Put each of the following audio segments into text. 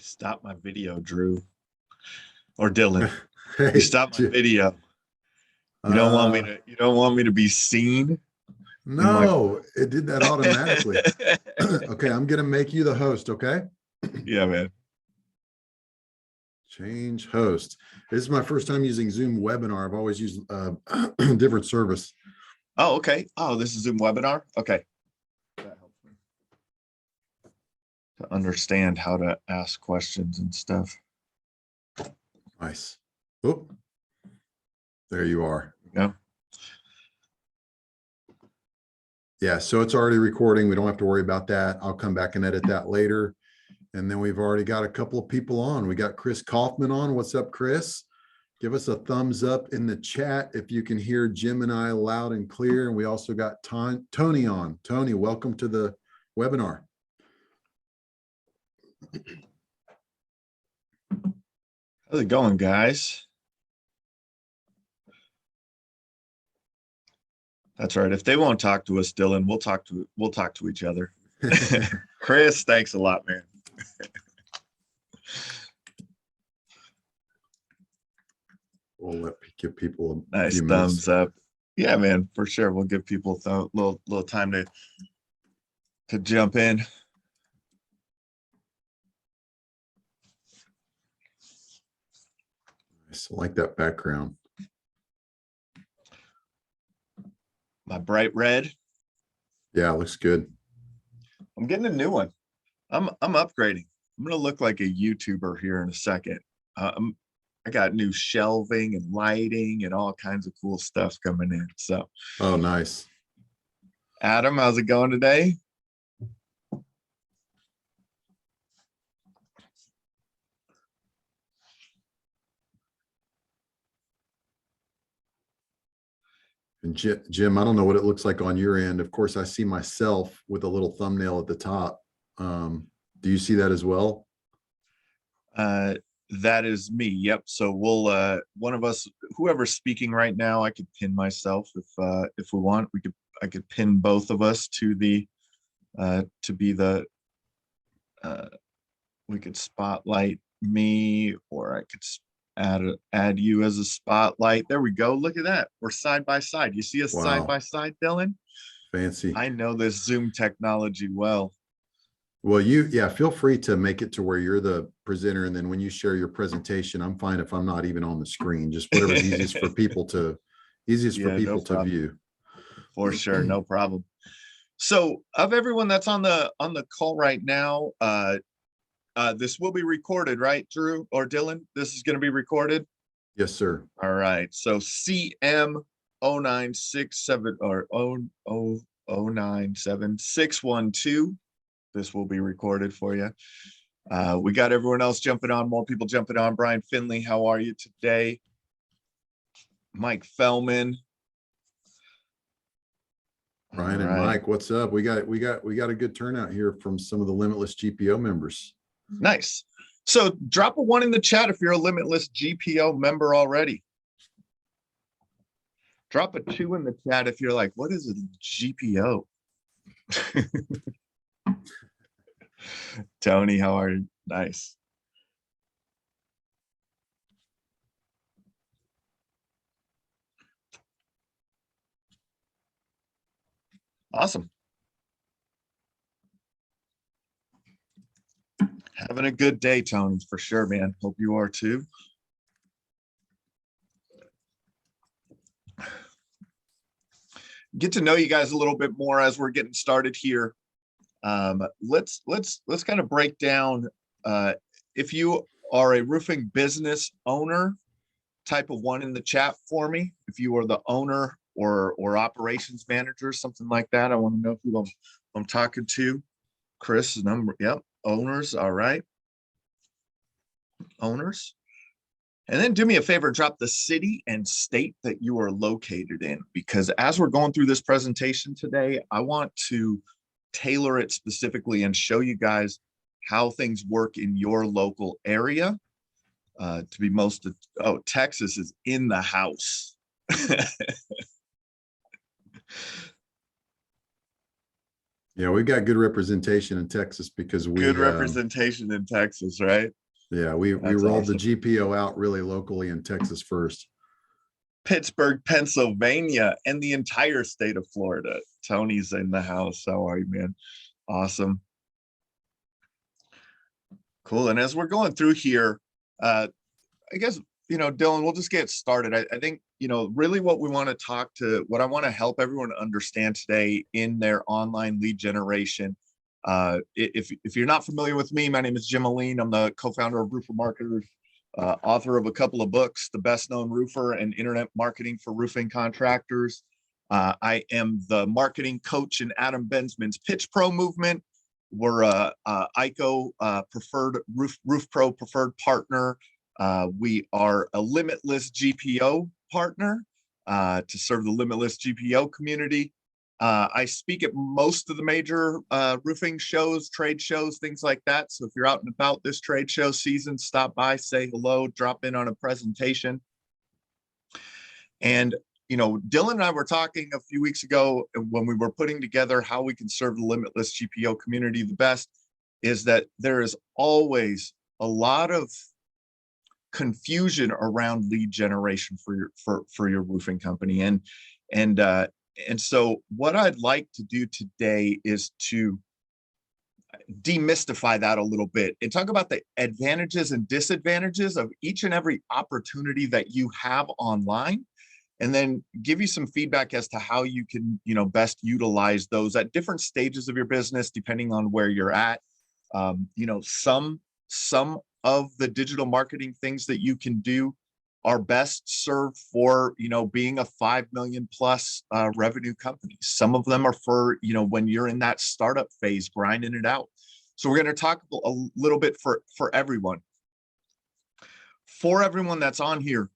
Stop my video, Drew or Dylan. Hey, You stop my video. You don't want me to. You don't want me to be seen. No, it did that automatically. Okay, I'm gonna make you the host. Okay. Yeah, man. Change host. This is my first time using Zoom webinar. I've always used different service. Oh, okay. Oh, this is Zoom webinar. Okay. That helps me to understand how to ask questions and stuff. Nice. Oh, there you are. Yeah. Yeah, so it's already recording. We don't have to worry about that. I'll come back and edit that later. And then we've already got a couple of people on. We got Chris Kaufman on. What's up, Chris? Give us a thumbs up in the chat if you can hear Jim and I loud and clear. And we also got Tony on. Tony, welcome to the webinar. How's it going, guys? That's right. If they won't talk to us, Dylan, we'll talk to each other. Chris, thanks a lot, man. We'll give people a nice few thumbs minutes. up. Yeah, man, for sure. We'll give people a little time to jump in. Nice. I like that background. My bright red. Yeah, it looks good. I'm getting a new one. I'm upgrading. I'm gonna look like a YouTuber here in a second. I got new shelving and lighting and all kinds of cool stuff coming in. So, oh, nice. Adam, how's it going today? And Jim, I don't know what it looks like on your end. Of course, I see myself with a little thumbnail at the top. Do you see that as well? That is me. Yep. So we'll one of us, whoever's speaking right now, I could pin myself if we want. I could pin both of us to the to be the we could spotlight me, or I could add you as a spotlight. There we go. Look at that. We're side by side. You see us side by side, Dylan? Fancy. I know this Zoom technology well. Well, yeah, feel free to make it to where you're the presenter. And then when you share your presentation, I'm fine if I'm not even on the screen, just whatever's easiest for people to view. For sure. No problem. So of everyone that's on the call right now, this will be recorded, right, Drew or Dylan? This is going to be recorded? Yes, sir. All right. So CM 0967 or 0097612. This will be recorded for you. We got everyone else jumping on, more people jumping on. Brian Finley, how are you today? Mike Fellman. Brian and Mike, what's up? We got a good turnout here from some of the Limitless GPO members. Nice. So drop a 1 in the chat if you're a Limitless GPO member already. Drop a 2 in the chat if you're like, what is a GPO? Tony, how are you? Nice. Awesome. Having a good day, Tony, for sure, man. Hope you are too. Get to know you guys a little bit more as we're getting started here. Let's kind of break down. If you are a roofing business owner, type of 1 in the chat for me. If you are the owner or operations manager, something like that, I want to know who I'm talking to. Chris' number. Yep. Owners. All right. Owners. And then do me a favor, drop the city and state that you are located in, because as we're going through this presentation today, I want to tailor it specifically and show you guys how things work in your local area. To be most of, oh, Texas is in the house. Yeah, we've got good representation in Texas because Good representation in Texas, right? yeah, we That's rolled the awesome. GPO out really locally in Texas first. Pittsburgh, Pennsylvania, and the entire state of Florida. Tony's in the house. How are you, man? Awesome. Cool. And as we're going through here, I guess, Dylan, we'll just get started. I think, really what we want to what I want to help everyone understand today in their online lead generation. If you're not familiar with me, my name is Jim Aline. I'm the co-founder of Roofer Marketers, author of a couple of books, The Best Known Roofer and Internet Marketing for Roofing Contractors. I am the marketing coach in Adam Bensman's Pitch Pro movement. We're a ICO preferred Roof Pro preferred partner. We are a Limitless GPO partner to serve the Limitless GPO community. I speak at most of the major roofing shows, trade shows, things like that. So if you're out and about this trade show season, stop by, say hello, drop in on a presentation. And, Dylan and I were talking a few weeks ago when we were putting together how we can serve the Limitless GPO community the best, is that there is always a lot of confusion around lead generation for your roofing company. And so what I'd like to do today is to demystify that a little bit and talk about the advantages and disadvantages of each and every opportunity that you have online, and then give you some feedback as to how you can, best utilize those at different stages of your business, depending on where you're at. Some of the digital marketing things that you can do are best served for, being a 5 million plus revenue company. Some of them are for, when you're in that startup phase, grinding it out. So we're going to talk a little bit for everyone. For everyone that's on here,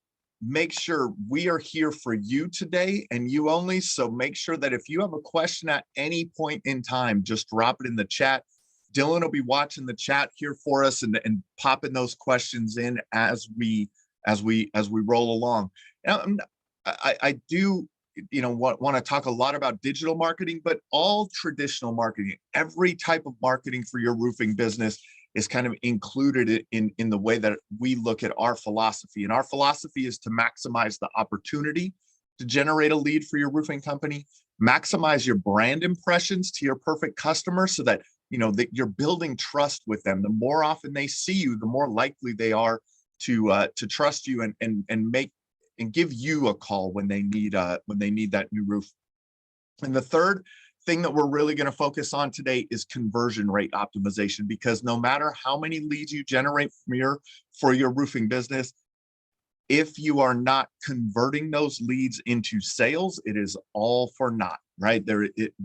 make sure we are here for you today and you only. So make sure that if you have a question at any point in time, just drop it in the chat. Dylan will be watching the chat here for us and popping those questions in as we roll along. Now, I do, want to talk a lot about digital marketing, but all traditional marketing, every type of marketing for your roofing business is kind of included in the way that we look at our philosophy. And our philosophy is to maximize the opportunity to generate a lead for your roofing company, maximize your brand impressions to your perfect customer so that that you're building trust with them. The more often they see you, the more likely they are to trust you and give you a call when they need that new roof. And the third thing that we're really going to focus on today is conversion rate optimization, because no matter how many leads you generate for your roofing business, if you are not converting those leads into sales, it is all for naught, right?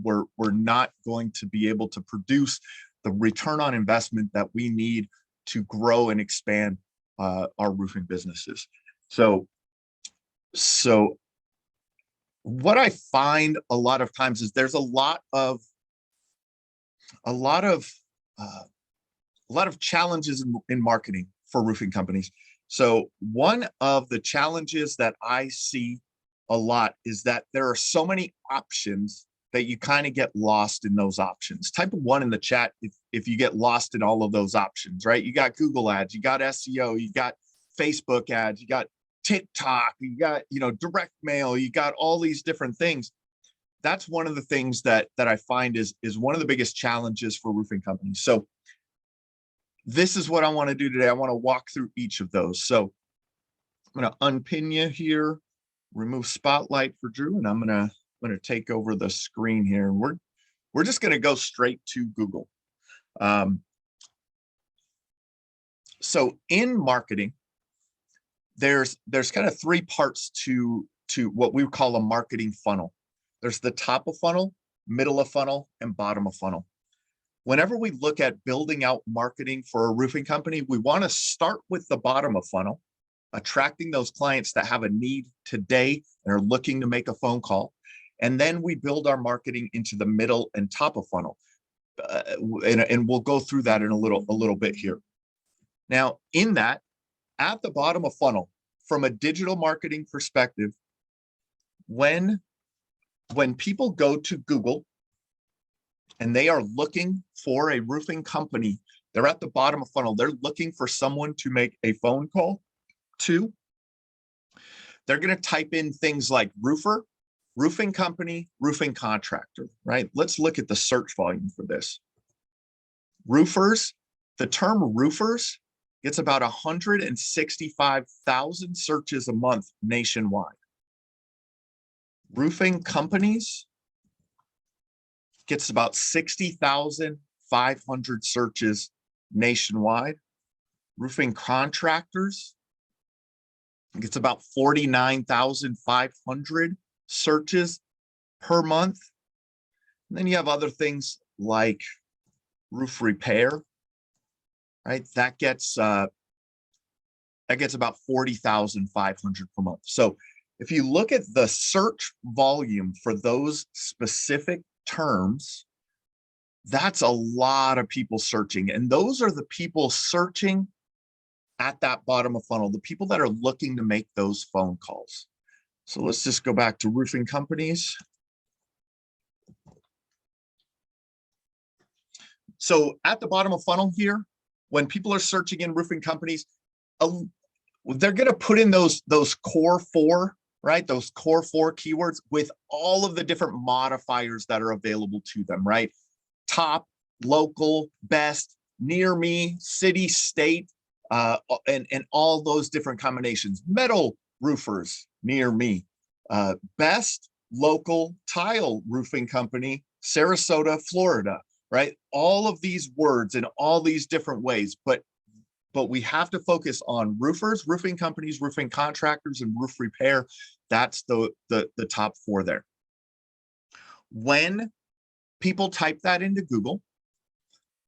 We're not going to be able to produce the return on investment that we need to grow and expand our roofing businesses. So what I find a lot of times is there's a lot of challenges in marketing for roofing companies. So one of the challenges that I see a lot is that there are so many options that you kind of get lost in those options. Type of 1 in the chat if you get lost in all of those options, right? You got Google ads, you got SEO, you got Facebook ads, you got TikTok, you got, direct mail, you got all these different things. That's one of the things that I find is one of the biggest challenges for roofing companies. So this is what I want to do today. I want to walk through each of those. So I'm going to unpin you here, remove spotlight for Drew, and I'm going to take over the screen here. And we're just going to go straight to Google. So in marketing, there's kind of 3 parts to what we call a marketing funnel. There's the top of funnel, middle of funnel, and bottom of funnel. Whenever we look at building out marketing for a roofing company, we want to start with the bottom of funnel, attracting those clients that have a need today and are looking to make a phone call. And then we build our marketing into the middle and top of funnel. And we'll go through that in a little bit here. Now, in that, at the bottom of funnel, from a digital marketing perspective, when people go to Google, and they are looking for a roofing company. They're at the bottom of funnel. They're looking for someone to make a phone call to. They're going to type in things like roofer, roofing company, roofing contractor, right? Let's look at the search volume for this. Roofers, the term roofers gets about 165,000 searches a month nationwide. Roofing companies gets about 60,500 searches nationwide. Roofing contractors gets about 49,500 searches per month. And then you have other things like roof repair, right? That gets about 40,500 per month. So if you look at the search volume for those specific terms, that's a lot of people searching. And those are the people searching at that bottom of funnel, the people that are looking to make those phone calls. So let's just go back to roofing companies. So at the bottom of funnel here, when people are searching in roofing companies, they're going to put in those core four, right? Those core four keywords with all of the different modifiers that are available to them, right? Top, local, best, near me, city, state, and all those different combinations. Metal roofers near me, best local tile roofing company, Sarasota, Florida, right? All of these words in all these different ways, but we have to focus on roofers, roofing companies, roofing contractors, and roof repair. That's the top four there. When people type that into Google,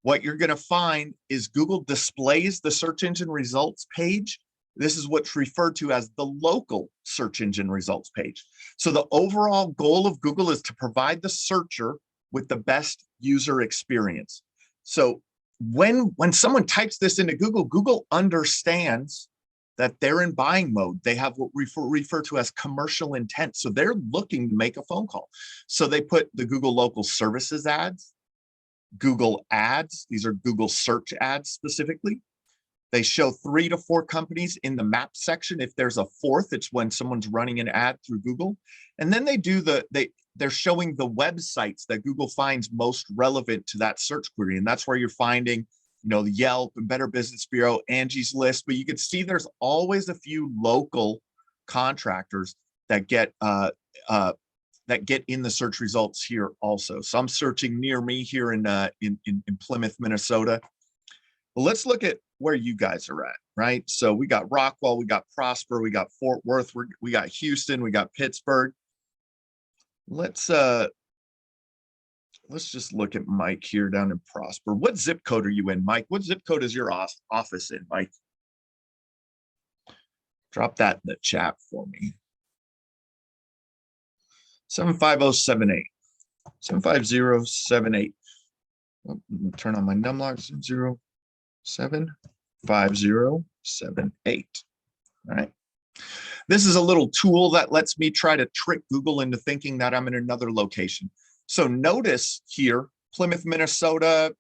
what you're going to find is Google displays the search engine results page. This is what's referred to as the local search engine results page. So the overall goal of Google is to provide the searcher with the best user experience. So when someone types this into Google, Google understands that they're in buying mode. They have what we refer to as commercial intent. So they're looking to make a phone call. So they put the Google local services ads, Google ads. These are Google search ads specifically. They show 3 to 4 companies in the map section. If there's a fourth, it's when someone's running an ad through Google. And then they do they're showing the websites that Google finds most relevant to that search query. And that's where you're finding, the Yelp and Better Business Bureau, Angie's List. But you can see there's always a few local contractors that get in the search results here also. So I'm searching near me here in Plymouth, Minnesota. Well, let's look at where you guys are at, right? So we got Rockwell, we got Prosper, we got Fort Worth, we got Houston, we got Pittsburgh. Let's just look at Mike here down in Prosper. What zip code are you in, Mike? What zip code is your office in, Mike? Drop that in the chat for me. 75078. 75078. Oh, turn on my numlock. 075078. All right. This is a little tool that lets me try to trick Google into thinking that I'm in another location. So notice here, Plymouth, Minnesota,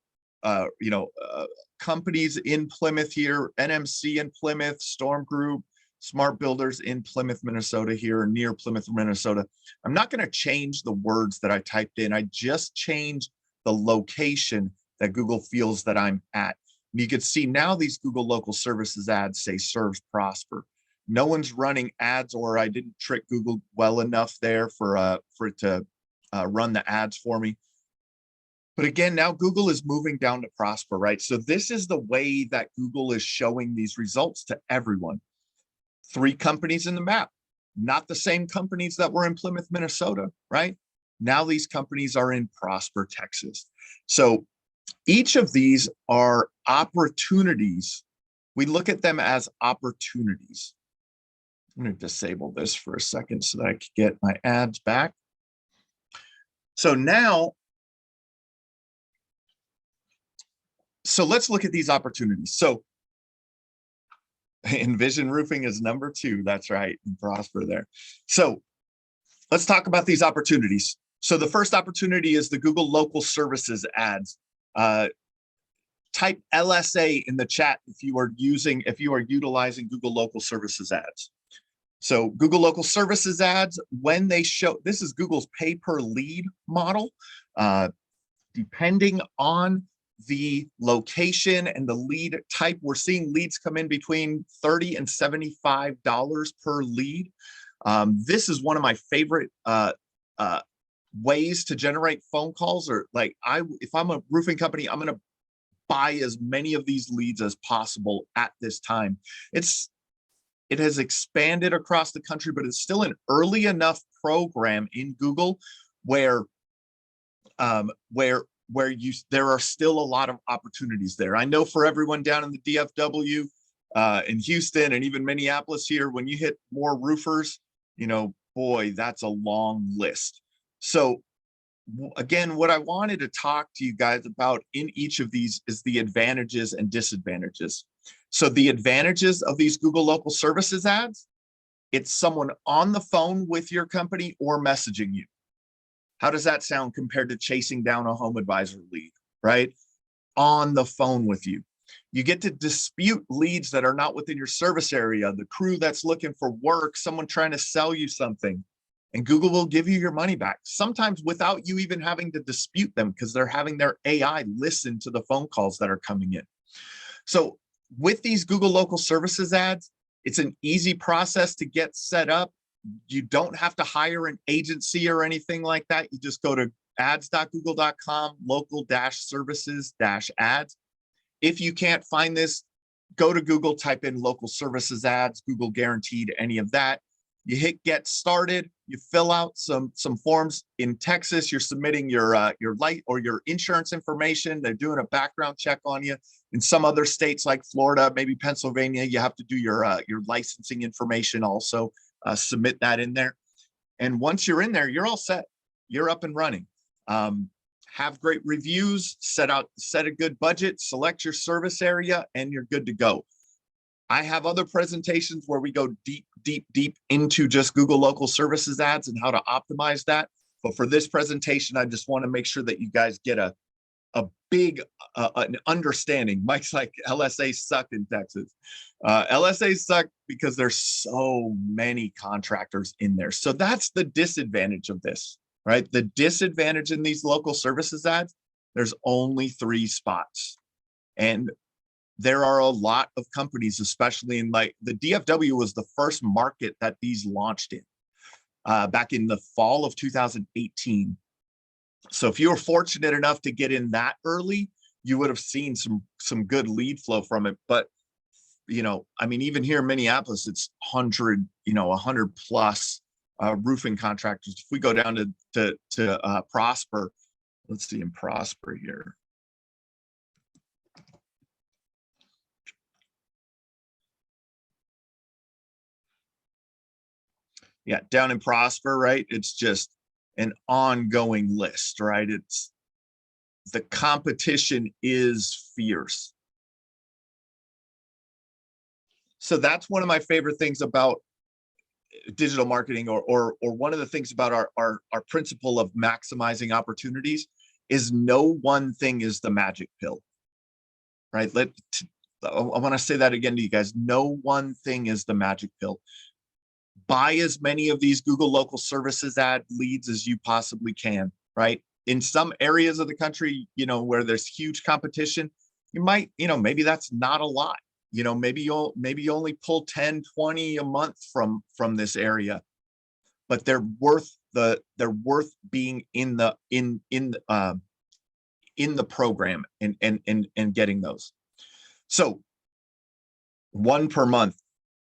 companies in Plymouth here, NMC in Plymouth, Storm Group, Smart Builders in Plymouth, Minnesota here, near Plymouth, Minnesota. I'm not going to change the words that I typed in. I just changed the location that Google feels that I'm at. And you can see now these Google local services ads say serves Prosper. No one's running ads, or I didn't trick Google well enough there for it to run the ads for me. But again, now Google is moving down to Prosper, right? So this is the way that Google is showing these results to everyone. 3 companies in the map, not the same companies that were in Plymouth, Minnesota, right? Now these companies are in Prosper, Texas. So each of these are opportunities. We look at them as opportunities. I'm going to disable this for a second so that I can get my ads back. So now, let's look at these opportunities. So Envision Roofing is number 2. That's right, and Prosper there. So let's talk about these opportunities. So the first opportunity is the Google Local Services ads. Type LSA in the chat if you are utilizing Google Local Services ads. So Google Local Services ads, when they show, this is Google's pay per lead model. Depending on the location and the lead type, we're seeing leads come in between $30 and $75 per lead. This is one of my favorite ways to generate phone calls, or like if I'm a roofing company, I'm going to buy as many of these leads as possible at this time. It has expanded across the country, but it's still an early enough program in Google where there are still a lot of opportunities there. I know for everyone down in the DFW, in Houston, and even Minneapolis here, when you hit more roofers, boy, that's a long list. So again, what I wanted to talk to you guys about in each of these is the advantages and disadvantages. So the advantages of these Google Local Services ads, it's someone on the phone with your company or messaging you. How does that sound compared to chasing down a home advisor lead, right? On the phone with you. You get to dispute leads that are not within your service area, the crew that's looking for work, someone trying to sell you something, and Google will give you your money back, sometimes without you even having to dispute them because they're having their AI listen to the phone calls that are coming in. So with these Google Local Services ads, it's an easy process to get set up. You don't have to hire an agency or anything like that. You just go to ads.google.com, local-services-ads. If you can't find this, go to Google, type in local services ads, Google guaranteed any of that. You hit get started, you fill out some forms. In Texas, you're submitting your light or your insurance information. They're doing a background check on you. In some other states like Florida, maybe Pennsylvania, you have to do your licensing information also. Submit that in there. And once you're in there, you're all set. You're up and running. Have great reviews, set a good budget, select your service area, and you're good to go. I have other presentations where we go deep into just Google Local Services ads and how to optimize that. But for this presentation, I just want to make sure that you guys get a big an understanding. Mike's like, LSA suck in Texas. LSA suck because there's so many contractors in there. So that's the disadvantage of this, right? The disadvantage in these local services ads, there's only 3 spots. And there are a lot of companies, especially in like the DFW was the first market that these launched in back in the fall of 2018. So if you were fortunate enough to get in that early, you would have seen some good lead flow from it. But I mean, even here in Minneapolis, it's 100 plus roofing contractors. If we go down to Prosper, let's see in Prosper here. Yeah, down in Prosper, right? It's just an ongoing list, right? It's the competition is fierce. So that's one of my favorite things about digital marketing, or one of the things about our principle of maximizing opportunities is no one thing is the magic pill, right? I want to say that again to you guys. No one thing is the magic pill. Buy as many of these Google Local Services ad leads as you possibly can, right? In some areas of the country, where there's huge competition, you might, maybe that's not a lot. Maybe you only pull 10, 20 a month from this area, but they're worth being in the program and getting those. So 1 per month.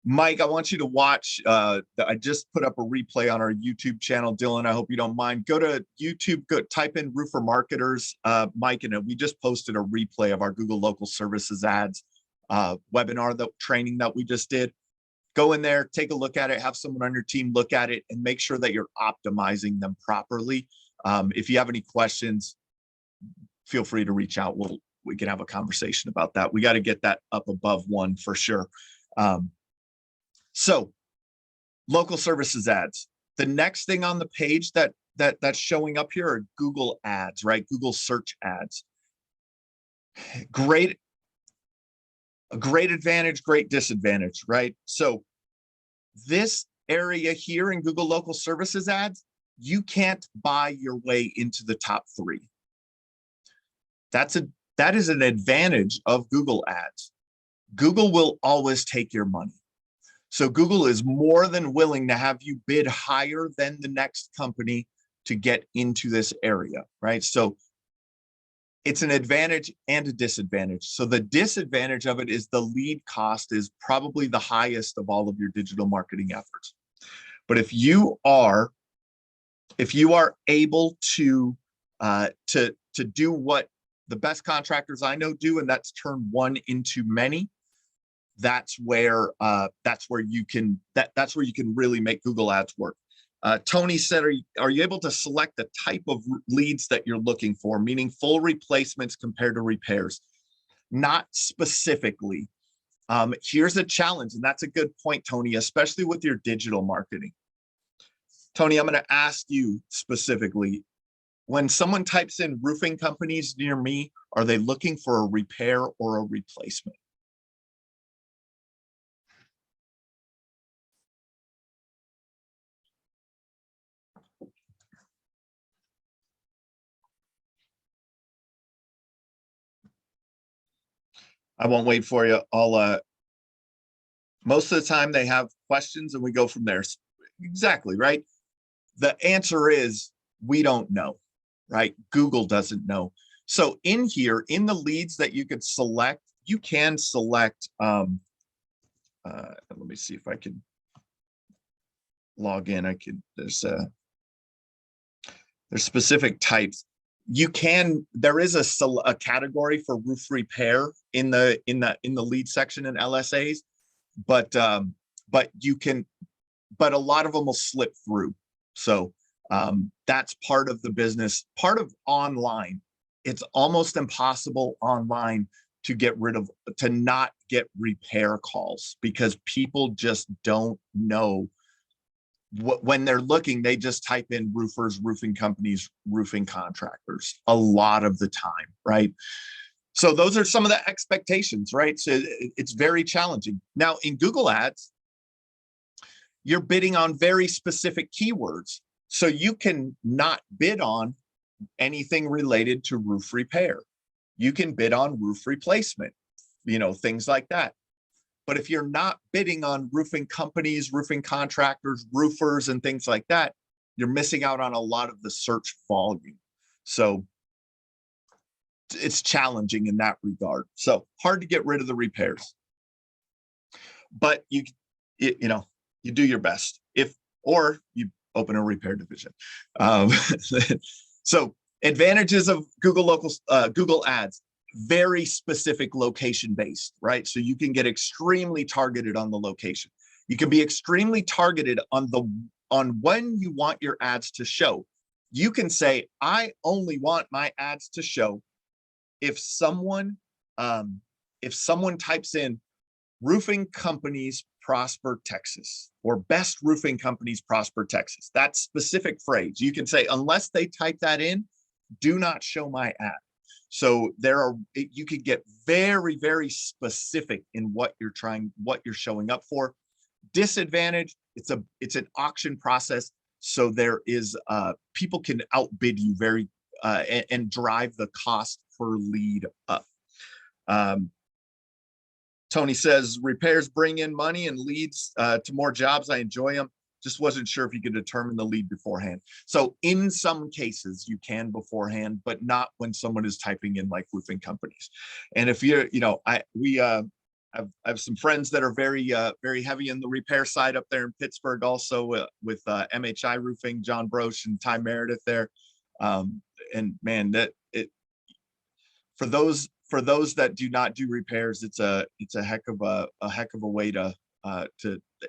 Mike, I want you to watch, I just put up a replay on our YouTube channel. Dylan, I hope you don't mind. Go to YouTube, type in Roofer Marketers, Mike, and we just posted a replay of our Google Local Services ads webinar, the training that we just did. Go in there, take a look at it, have someone on your team look at it, and make sure that you're optimizing them properly. If you have any questions, feel free to reach out. We can have a conversation about that. We got to get that up above 1 for sure. So local services ads. The next thing on the page that that's showing up here are Google ads, right? Google search ads. Great, a great advantage, great disadvantage, right? So this area here in Google local services ads, you can't buy your way into the top 3. That is an advantage of Google ads. Google will always take your money. So Google is more than willing to have you bid higher than the next company to get into this area, right? So it's an advantage and a disadvantage. So the disadvantage of it is the lead cost is probably the highest of all of your digital marketing efforts. But if you are able to do what the best contractors I know do, and that's turn one into many, that's where you can really make Google ads work. Tony said, are you able to select the type of leads that you're looking for, meaning full replacements compared to repairs? Not specifically. Here's a challenge, and that's a good point, Tony, especially with your digital marketing. Tony, I'm going to ask you specifically, when someone types in roofing companies near me, are they looking for a repair or a replacement? I won't wait for you. Most of the time they have questions and we go from there. Exactly, right? The answer is we don't know, right? Google doesn't know. So in here, in the leads that you could select, you can select, let me see if I can log in. There's specific types. There is a category for roof repair in the lead section in LSAs, but a lot of them will slip through. So that's part of the business, part of online. It's almost impossible online to not get repair calls because people just don't know when they're looking, they just type in roofers, roofing companies, roofing contractors a lot of the time, right? So those are some of the expectations, right? So it's very challenging. Now in Google ads, you're bidding on very specific keywords. So you can not bid on anything related to roof repair. You can bid on roof replacement, things like that. But if you're not bidding on roofing companies, roofing contractors, roofers, and things like that, you're missing out on a lot of the search volume. So it's challenging in that regard. So hard to get rid of the repairs. But you do your best. Or you open a repair division. So advantages of Google ads. Very specific location based, right? So you can get extremely targeted on the location. You can be extremely targeted on when you want your ads to show. You can say, I only want my ads to show if someone types in roofing companies Prosper, Texas, or best roofing companies Prosper, Texas. That specific phrase. You can say, unless they type that in, do not show my ad. So you could get very, very specific in what you're showing up for. Disadvantage, it's an auction process. So there is, people can outbid you and drive the cost per lead up. Tony says, repairs bring in money and leads to more jobs. I enjoy them. Just wasn't sure if you could determine the lead beforehand. So in some cases you can beforehand, but not when someone is typing in like roofing companies. And if you're, I have some friends that are very heavy in the repair side up there in Pittsburgh, also with MHI Roofing, John Broche and Ty Meredith there. And man, for those that do not do repairs, it's a heck of a way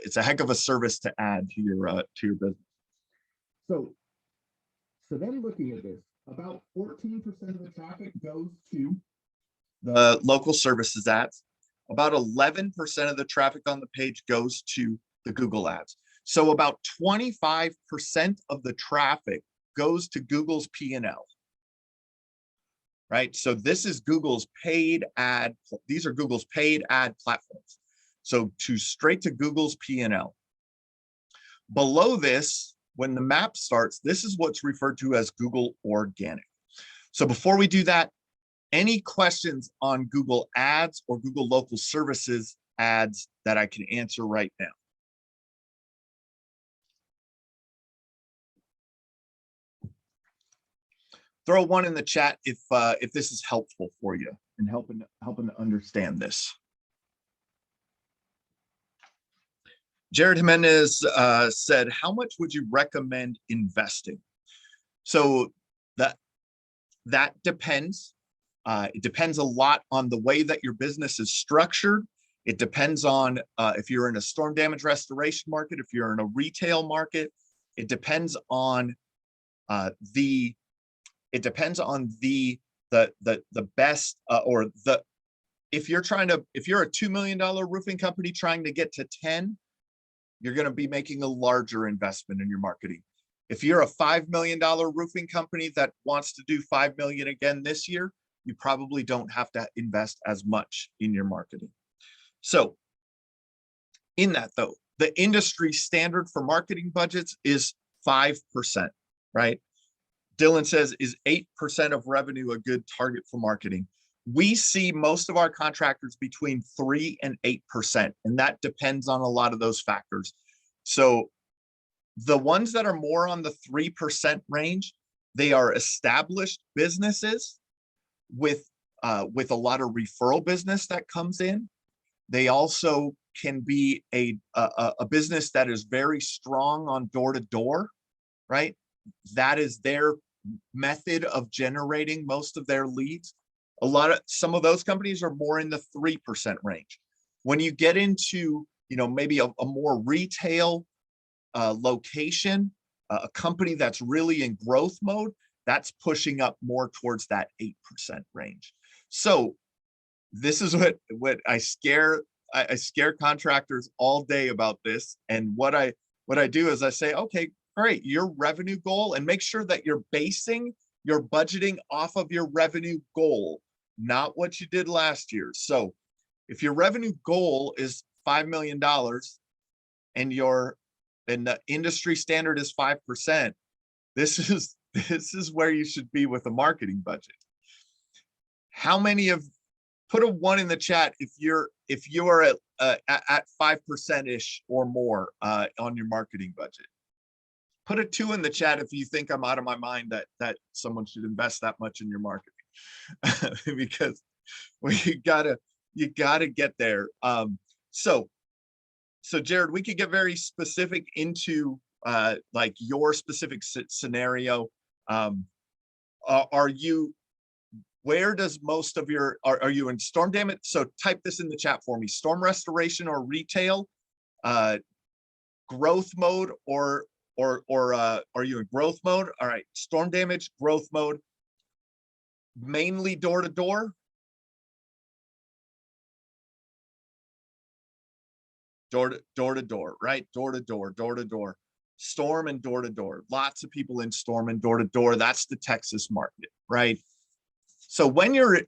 it's a heck of a service to add to your business. So then looking at this, about 14% of the traffic goes to the local services ads. About 11% of the traffic on the page goes to the Google ads. So about 25% of the traffic goes to Google's P&L, right? So this is Google's paid ad. These are Google's paid ad platforms. So straight to Google's P&L. Below this, when the map starts, this is what's referred to as Google Organic. So before we do that, any questions on Google Ads or Google Local Services ads that I can answer right now? Throw one in the chat if this is helpful for you and helping to understand this. Jared Jimenez said, how much would you recommend investing? So that depends. It depends a lot on the way that your business is structured. It depends on if you're in a storm damage restoration market, if you're in a retail market. It depends on the best or the if you're a $2 million roofing company trying to get to 10, you're going to be making a larger investment in your marketing. If you're a $5 million roofing company that wants to do 5 million again this year, you probably don't have to invest as much in your marketing. So in that though, the industry standard for marketing budgets is 5%, right? Dylan says, is 8% of revenue a good target for marketing? We see most of our contractors between 3 and 8%, and that depends on a lot of those factors. So the ones that are more on the 3% range, they are established businesses with a lot of referral business that comes in. They also can be a business that is very strong on door-to-door, right? That is their method of generating most of their leads. Some of those companies are more in the 3% range. When you get into, maybe a more retail location, a company that's really in growth mode, that's pushing up more towards that 8% range. So this is what I scare contractors all day about this. And what I do is I say, okay, great, your revenue goal, and make sure that you're basing your budgeting off of your revenue goal, not what you did last year. So if your revenue goal is $5 million and the industry standard is 5%, this is where you should be with a marketing budget. How many put a 1 in the chat if you're at 5%-ish or more on your marketing budget. Put a 2 in the chat if you think I'm out of my mind that someone should invest that much in your marketing, because you gotta get there. So Jared, we could get very specific into like your specific scenario. Where does most of your, are you in storm damage? So type this in the chat for me: storm restoration or retail, growth mode, or are you in growth mode? All right, storm damage, growth mode, mainly door to door. Door to door, right? Door to door. Storm and door to door. Lots of people in storm and door to door. That's the Texas market, right? So when you're at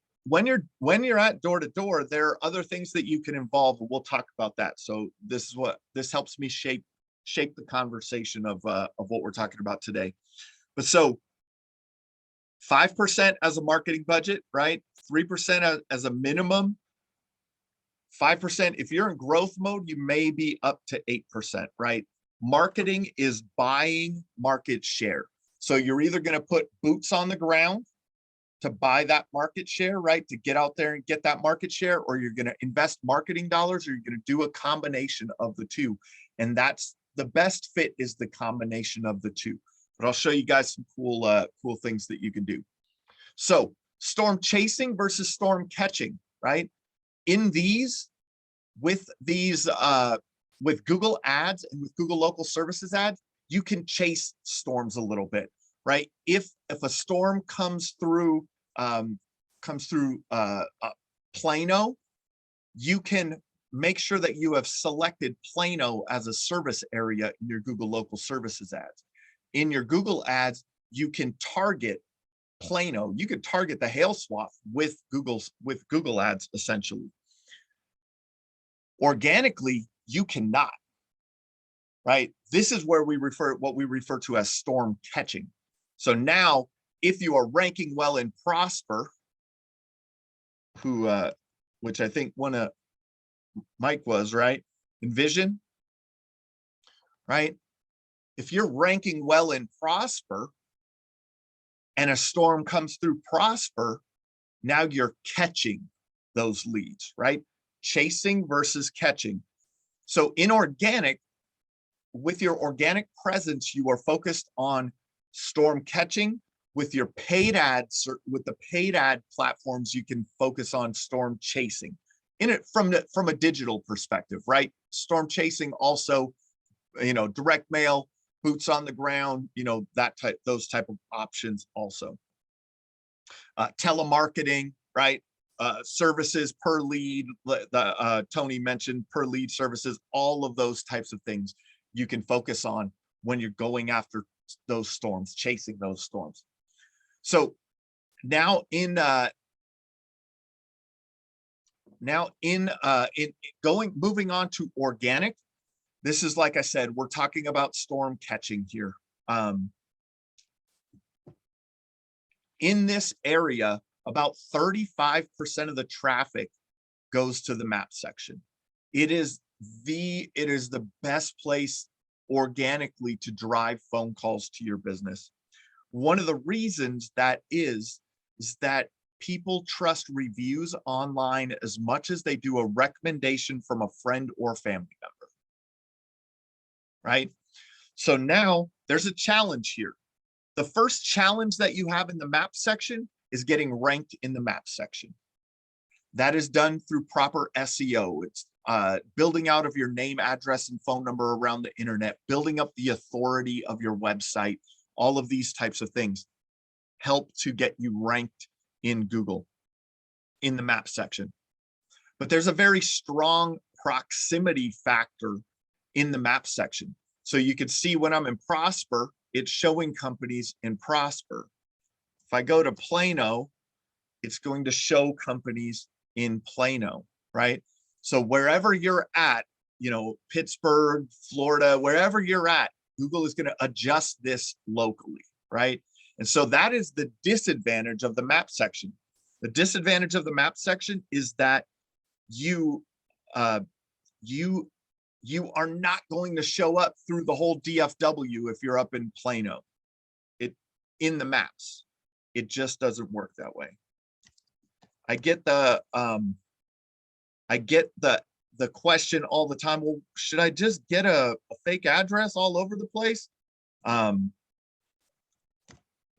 door to door, there are other things that you can involve, and we'll talk about that. So this helps me shape the conversation of what we're talking about today. But so 5% as a marketing budget, right? 3% as a minimum. 5%, if you're in growth mode, you may be up to 8%, right? Marketing is buying market share. So you're either going to put boots on the ground to buy that market share, right? To get out there and get that market share, or you're going to invest marketing dollars, or you're going to do a combination of the two. And that's the best fit, is the combination of the two. But I'll show you guys some cool things that you can do. So storm chasing versus storm catching, right? In these, with Google Ads and with Google Local Services ads, you can chase storms a little bit, right? If a storm comes through Plano, you can make sure that you have selected Plano as a service area in your Google Local Services ads. In your Google ads, you can target Plano, you could target the hail swath with Google ads essentially. Organically, you cannot, right? This is where what we refer to as storm catching. So now if you are ranking well in Prosper, which I think one of Mike was, right? Envision, right? If you're ranking well in Prosper and a storm comes through Prosper, now you're catching those leads, right? Chasing versus catching. So in organic, with your organic presence, you are focused on storm catching. With your paid ads, with the paid ad platforms, you can focus on storm chasing. In it from a digital perspective, right? Storm chasing also, direct mail, boots on the ground, those type of options also. Telemarketing, right? Services per lead, Tony mentioned per lead services, all of those types of things you can focus on when you're going after those storms, chasing those storms. So now moving on to organic, this is, like I said, we're talking about storm catching here. In this area, about 35% of the traffic goes to the map section. It is the best place organically to drive phone calls to your business. One of the reasons that is that people trust reviews online as much as they do a recommendation from a friend or family member, right? So now there's a challenge here. The first challenge that you have in the map section is getting ranked in the map section. That is done through proper SEO. It's building out of your name, address, and phone number around the internet, building up the authority of your website. All of these types of things help to get you ranked in Google in the map section. But there's a very strong proximity factor in the map section. So you can see when I'm in Prosper, it's showing companies in Prosper. If I go to Plano, it's going to show companies in Plano, right? So wherever you're at, Pittsburgh, Florida, wherever you're at, Google is going to adjust this locally, right? And so that is the disadvantage of the map section. The disadvantage of the map section is that you are not going to show up through the whole DFW if you're up in Plano. In the maps, it just doesn't work that way. I get the question all the time. Well, should I just get a fake address all over the place?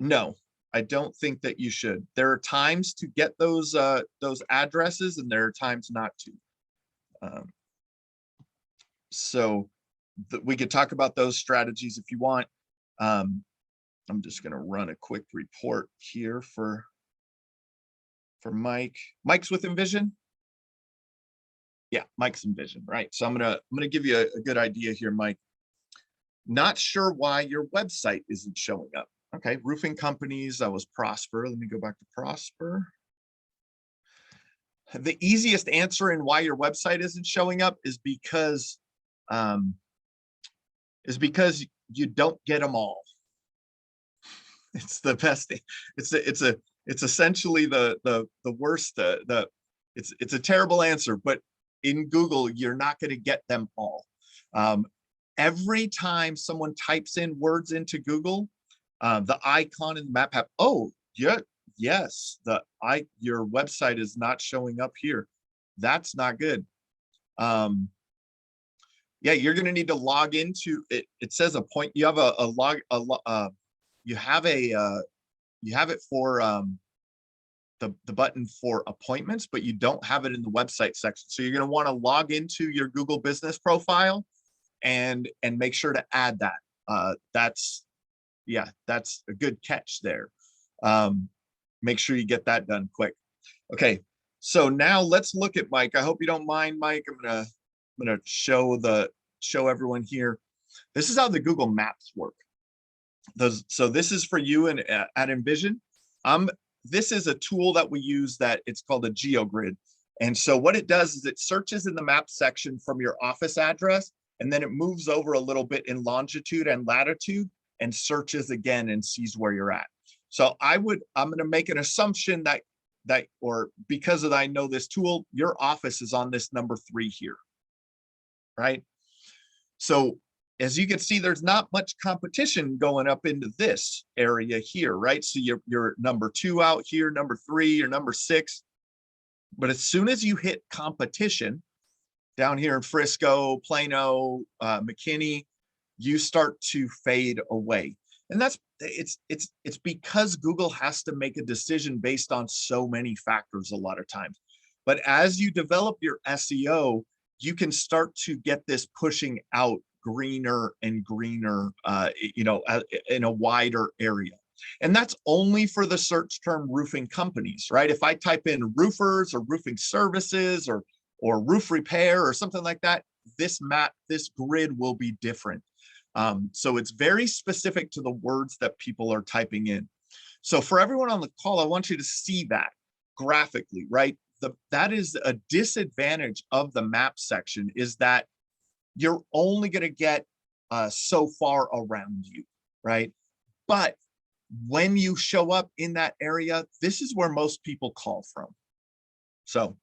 No, I don't think that you should. There are times to get those addresses, and there are times not to. So we could talk about those strategies if you want. I'm just going to run a quick report here for Mike. Mike's with Envision. Yeah, Mike's Envision, right? So I'm gonna give you a good idea here, Mike. Not sure why your website isn't showing up. Okay, roofing companies. That was Prosper. Let me go back to Prosper. The easiest answer in why your website isn't showing up is because you don't get them all. It's the best. It's essentially the worst. It's a terrible answer, but in Google, you're not going to get them all. Every time someone types in words into Google, the icon in the map app, oh, yeah, yes, your website is not showing up here. That's not good. Yeah, you're going to need to log into it. It says you have you have it for the button for appointments, but you don't have it in the website section. So you're going to want to log into your Google business profile and make sure to add that. That's a good catch there. Make sure you get that done quick. Okay, so now let's look at Mike. I hope you don't mind, Mike. I'm gonna show everyone here. This is how the Google Maps work. So this is for you and at Envision. This is a tool that we use that it's called a GeoGrid. And so what it does is it searches in the map section from your office address, and then it moves over a little bit in longitude and latitude and searches again and sees where you're at. So I'm going to make an assumption that or because of I know this tool, your office is on this number 3 here, right? So as you can see, there's not much competition going up into this area here, right? So you're number 2 out here, number 3, you're number 6. But as soon as you hit competition down here in Frisco, Plano, McKinney, you start to fade away. And it's because Google has to make a decision based on so many factors a lot of times. But as you develop your SEO, you can start to get this pushing out greener and greener, in a wider area. And that's only for the search term roofing companies, right? If I type in roofers or roofing services or roof repair or something like that, this grid will be different. So it's very specific to the words that people are typing in. So for everyone on the call, I want you to see that graphically, right? That is a disadvantage of the map section, is that you're only going to get so far around you, right? But when you show up in that area, this is where most people call from. So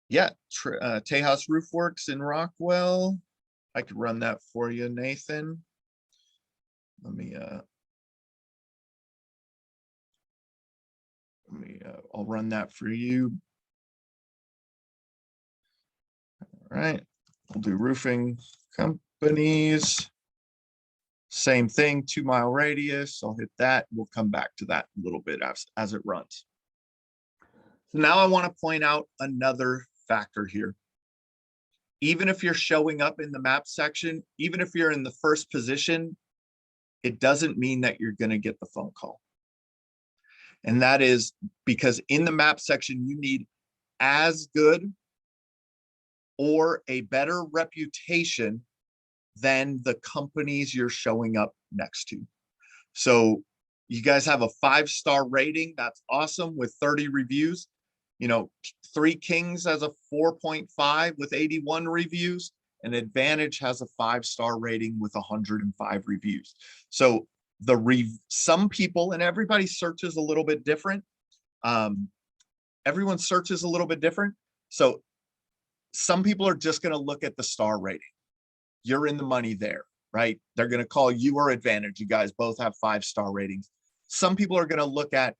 yeah, Tejas Roof Works in Rockwell. I could run that for you, Nathan. I'll run that for you. All right, we'll do roofing companies. Same thing, 2 mile radius. I'll hit that. We'll come back to that a little bit as it runs. So now I want to point out another factor here. Even if you're showing up in the map section, even if you're in the first position, it doesn't mean that you're going to get the phone call. And that is because in the map section, you need as good or a better reputation than the companies you're showing up next to. So you guys have a 5-star rating. That's awesome with 30 reviews. You know, 3 Kings has a 4.5 with 81 reviews, and Advantage has a 5-star rating with 105 reviews. So some people, and everybody searches a little bit different. Everyone searches a little bit different. So some people are just going to look at the star rating. You're in the money there, right? They're going to call you or Advantage. You guys both have 5-star ratings. Some people are going to look at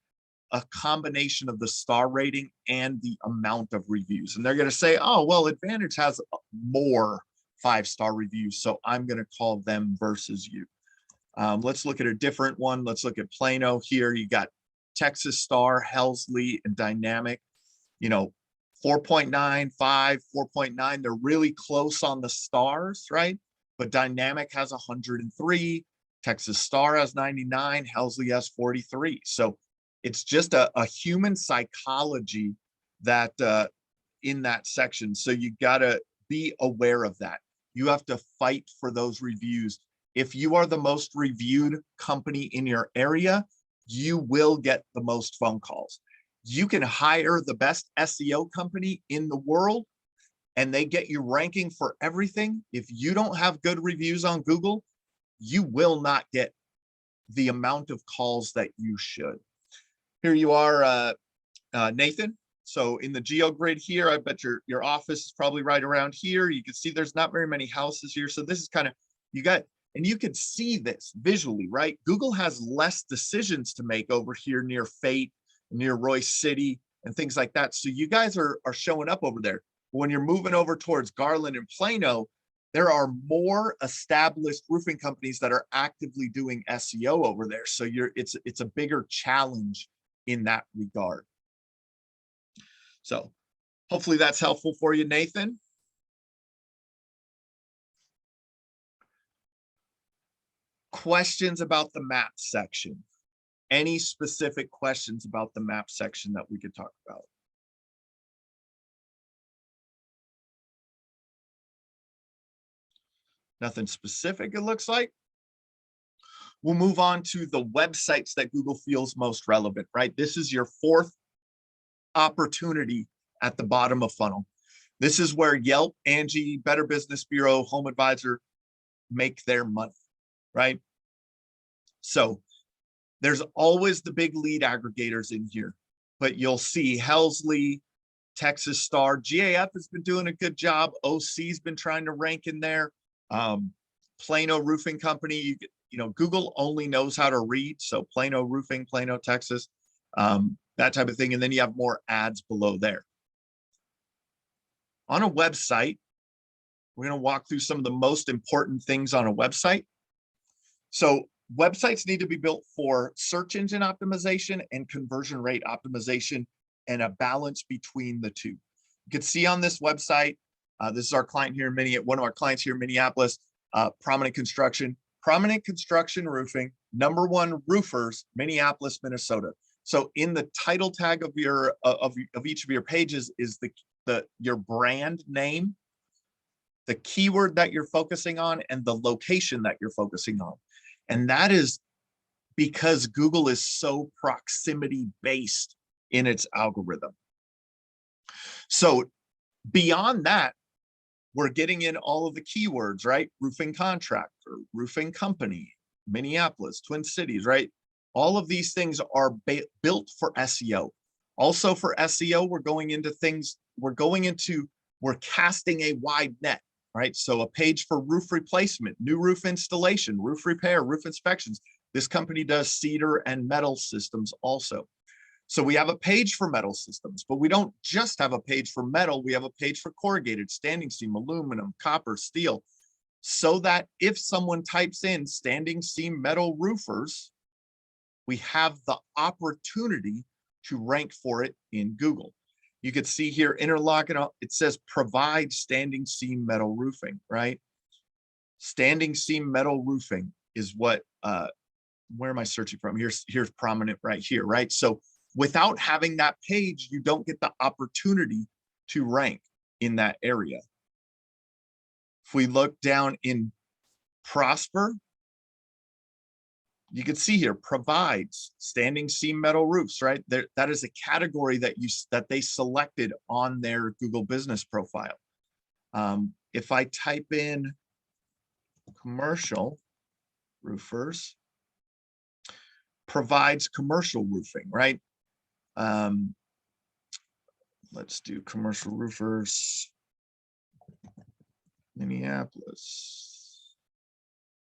a combination of the star rating and the amount of reviews. And they're going to say, oh, well, Advantage has more 5-star reviews, so I'm going to call them versus you. Let's look at a different one. Let's look at Plano here. You got Texas Star, Helsley, and Dynamic. 4.9, 5, 4.9. They're really close on the stars, right? But Dynamic has 103. Texas Star has 99. Helsley has 43. So it's just a human psychology that in that section. So you got to be aware of that. You have to fight for those reviews. If you are the most reviewed company in your area, you will get the most phone calls. You can hire the best SEO company in the world and they get you ranking for everything. If you don't have good reviews on Google, you will not get the amount of calls that you should. Here you are, Nathan. So in the GeoGrid here, I bet your office is probably right around here. You can see there's not very many houses here. So this is kind of, and you can see this visually, right? Google has less decisions to make over here near Fate, near Royce City, and things like that. So you guys are showing up over there. But when you're moving over towards Garland and Plano, there are more established roofing companies that are actively doing SEO over there. So it's a bigger challenge in that regard. So hopefully that's helpful for you, Nathan. Questions about the map section? Any specific questions about the map section that we could talk about? Nothing specific, it looks like. We'll move on to the websites that Google feels most relevant, right? This is your fourth opportunity at the bottom of funnel. This is where Yelp, Angie, Better Business Bureau, Home Advisor make their money, right? So there's always the big lead aggregators in here, but you'll see Helsley, Texas Star, GAF has been doing a good job. OC's been trying to rank in there. Plano Roofing Company, you know, Google only knows how to read. So Plano Roofing, Plano, Texas, that type of thing. And then you have more ads below there. On a website, we're going to walk through some of the most important things on a website. So websites need to be built for search engine optimization and conversion rate optimization, and a balance between the two. You can see on this website, this is our client here in one of our clients here in Minneapolis, Prominent Construction. Prominent Construction Roofing, #1 roofers, Minneapolis, Minnesota. So in the title tag of your of each of your pages is your brand name, the keyword that you're focusing on, and the location that you're focusing on. And that is because Google is so proximity based in its algorithm. So beyond that, we're getting in all of the keywords, right? Roofing contractor, roofing company, Minneapolis, Twin Cities, right? All of these things are built for SEO. Also for SEO, we're casting a wide net, right? So a page for roof replacement, new roof installation, roof repair, roof inspections. This company does cedar and metal systems also. So we have a page for metal systems, but we don't just have a page for metal. We have a page for corrugated, standing seam, aluminum, copper, steel, so that if someone types in standing seam metal roofers, we have the opportunity to rank for it in Google. You could see here, interlocking, it says provide standing seam metal roofing, right? Standing seam metal roofing is what, where am I searching from? Here's Prominent right here, right? So without having that page, you don't get the opportunity to rank in that area. If we look down in Prosper, you can see here provides standing seam metal roofs, right? That is a category that they selected on their Google business profile. If I type in commercial roofers, provides commercial roofing, right? Let's do commercial roofers, Minneapolis,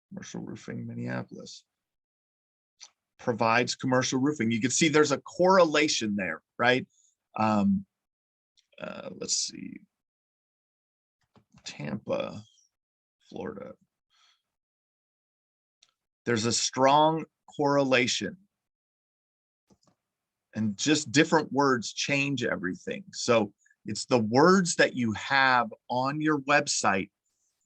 commercial roofing, Minneapolis. Provides commercial roofing. You can see there's a correlation there, right? Let's see, Tampa, Florida. There's a strong correlation, and just different words change everything. So it's the words that you have on your website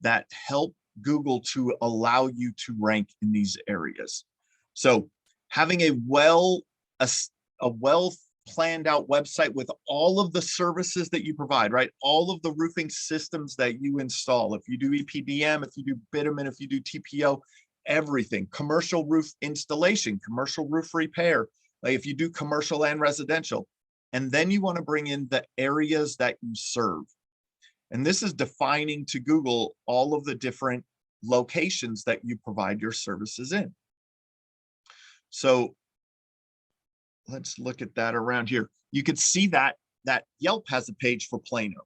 that help Google to allow you to rank in these areas. So having a well planned out website with all of the services that you provide, right? All of the roofing systems that you install. If you do EPDM, if you do bitumen, if you do TPO, everything, commercial roof installation, commercial roof repair, like if you do commercial and residential. And then you want to bring in the areas that you serve. And this is defining to Google all of the different locations that you provide your services in. So let's look at that around here. You could see that Yelp has a page for Plano.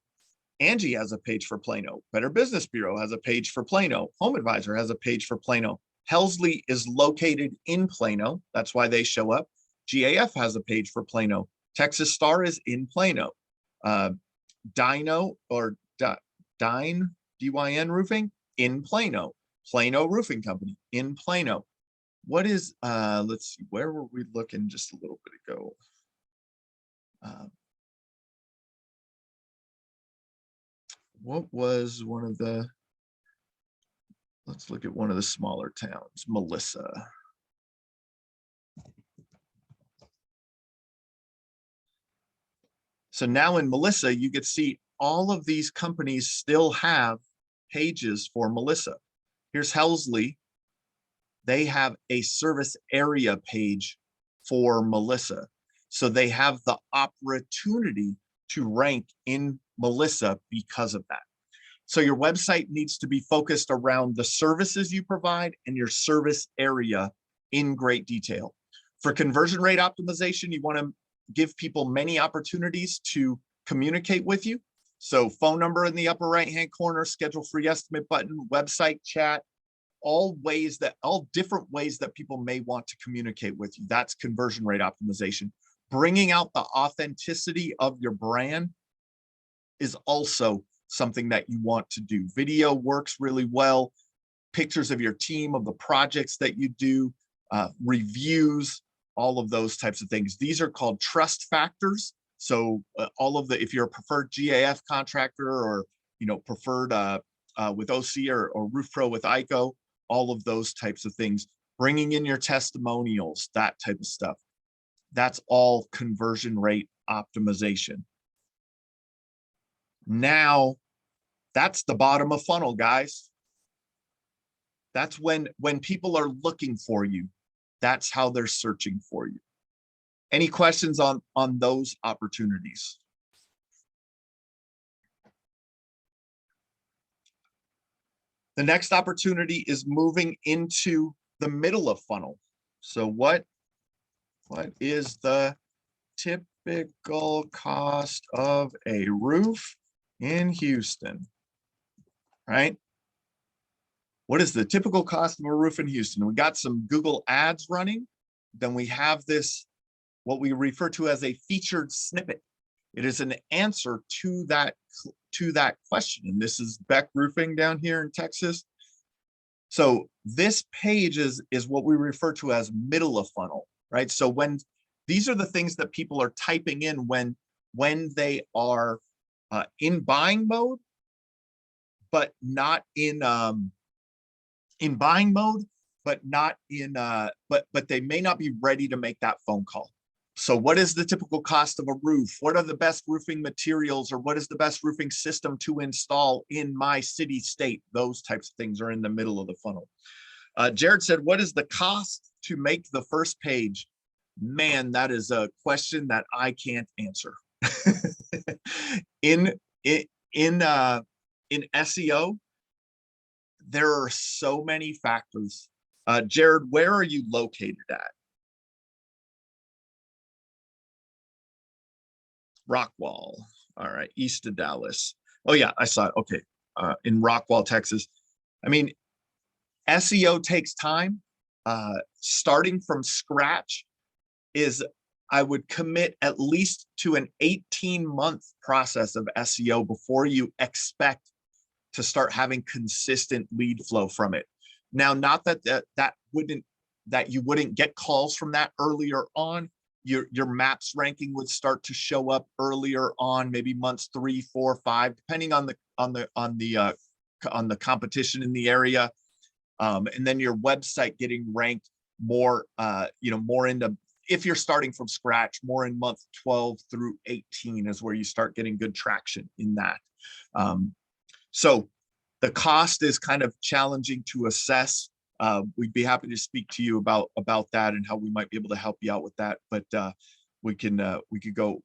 Angie has a page for Plano. Better Business Bureau has a page for Plano. Home Advisor has a page for Plano. Helsley is located in Plano. That's why they show up. GAF has a page for Plano. Texas Star is in Plano. Dino or Dyn, D-Y-N Roofing in Plano. Plano Roofing Company in Plano. What is, let's see, where were we looking just a little bit ago? What was one of the, let's look at one of the smaller towns, Melissa. So now in Melissa, you could see all of these companies still have pages for Melissa. Here's Helsley. They have a service area page for Melissa. So they have the opportunity to rank in Melissa because of that. So your website needs to be focused around the services you provide and your service area in great detail. For conversion rate optimization, you want to give people many opportunities to communicate with you. So phone number in the upper right-hand corner, schedule free estimate button, website chat, all different ways that people may want to communicate with you. That's conversion rate optimization. Bringing out the authenticity of your brand is also something that you want to do. Video works really well. Pictures of your team, of the projects that you do, reviews, all of those types of things. These are called trust factors. So if you're a preferred GAF contractor or, preferred with OC or Roof Pro with ICO, all of those types of things, bringing in your testimonials, that type of stuff. That's all conversion rate optimization. Now, that's the bottom of funnel, guys. That's when people are looking for you. That's how they're searching for you. Any questions on those opportunities? The next opportunity is moving into the middle of funnel. So what is the typical cost of a roof in Houston? Right? What is the typical cost of a roof in Houston? We got some Google ads running. Then we have this, what we refer to as a featured snippet. It is an answer to that question. And this is Beck Roofing down here in Texas. So this page is what we refer to as middle of funnel, right? So when these are the things that people are typing in when they are in buying mode, but not in buying mode, but not in but they may not be ready to make that phone call. So what is the typical cost of a roof? What are the best roofing materials, or what is the best roofing system to install in my city, state? Those types of things are in the middle of the funnel. Jared said, what is the cost to make the first page? Man, that is a question that I can't answer. In SEO, there are so many factors. Jared, where are you located at? Rockwall. All right, east of Dallas. Oh yeah, I saw it. Okay, in Rockwall, Texas. I mean, SEO takes time. Starting from scratch is, I would commit at least to an 18-month process of SEO before you expect to start having consistent lead flow from it. Now, not that you wouldn't get calls from that earlier on. Your maps ranking would start to show up earlier on, maybe months 3, 4, 5, depending on the competition in the area, and then your website getting ranked more, more into, if you're starting from scratch, more in month 12 through 18 is where you start getting good traction in that. So the cost is kind of challenging to assess. We'd be happy to speak to you about that and how we might be able to help you out with that. But we could go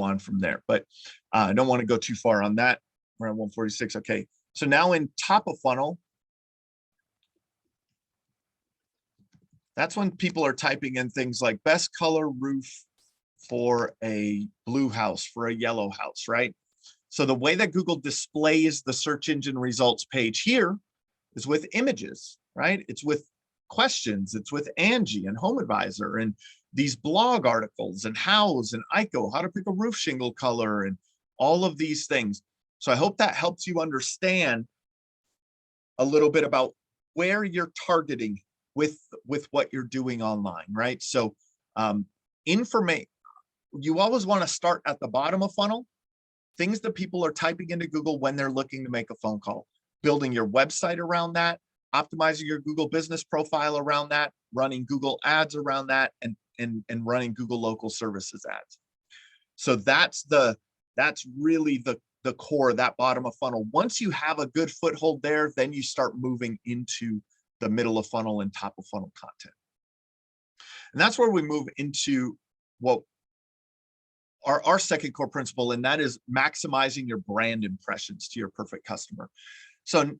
on from there. But I don't want to go too far on that. We're at 146. Okay. So now in top of funnel, that's when people are typing in things like best color roof for a blue house, for a yellow house, right? So the way that Google displays the search engine results page here is with images, right? It's with questions. It's with Angie and Home Advisor and these blog articles and House and ICO, how to pick a roof shingle color and all of these things. So I hope that helps you understand a little bit about where you're targeting with what you're doing online, right? So you always want to start at the bottom of funnel, things that people are typing into Google when they're looking to make a phone call, building your website around that, optimizing your Google business profile around that, running Google ads around that, and running Google local services ads. So that's really the the core, that bottom of funnel. Once you have a good foothold there, then you start moving into the middle of funnel and top of funnel content. And that's where we move into what our second core principle, and that is maximizing your brand impressions to your perfect customer. So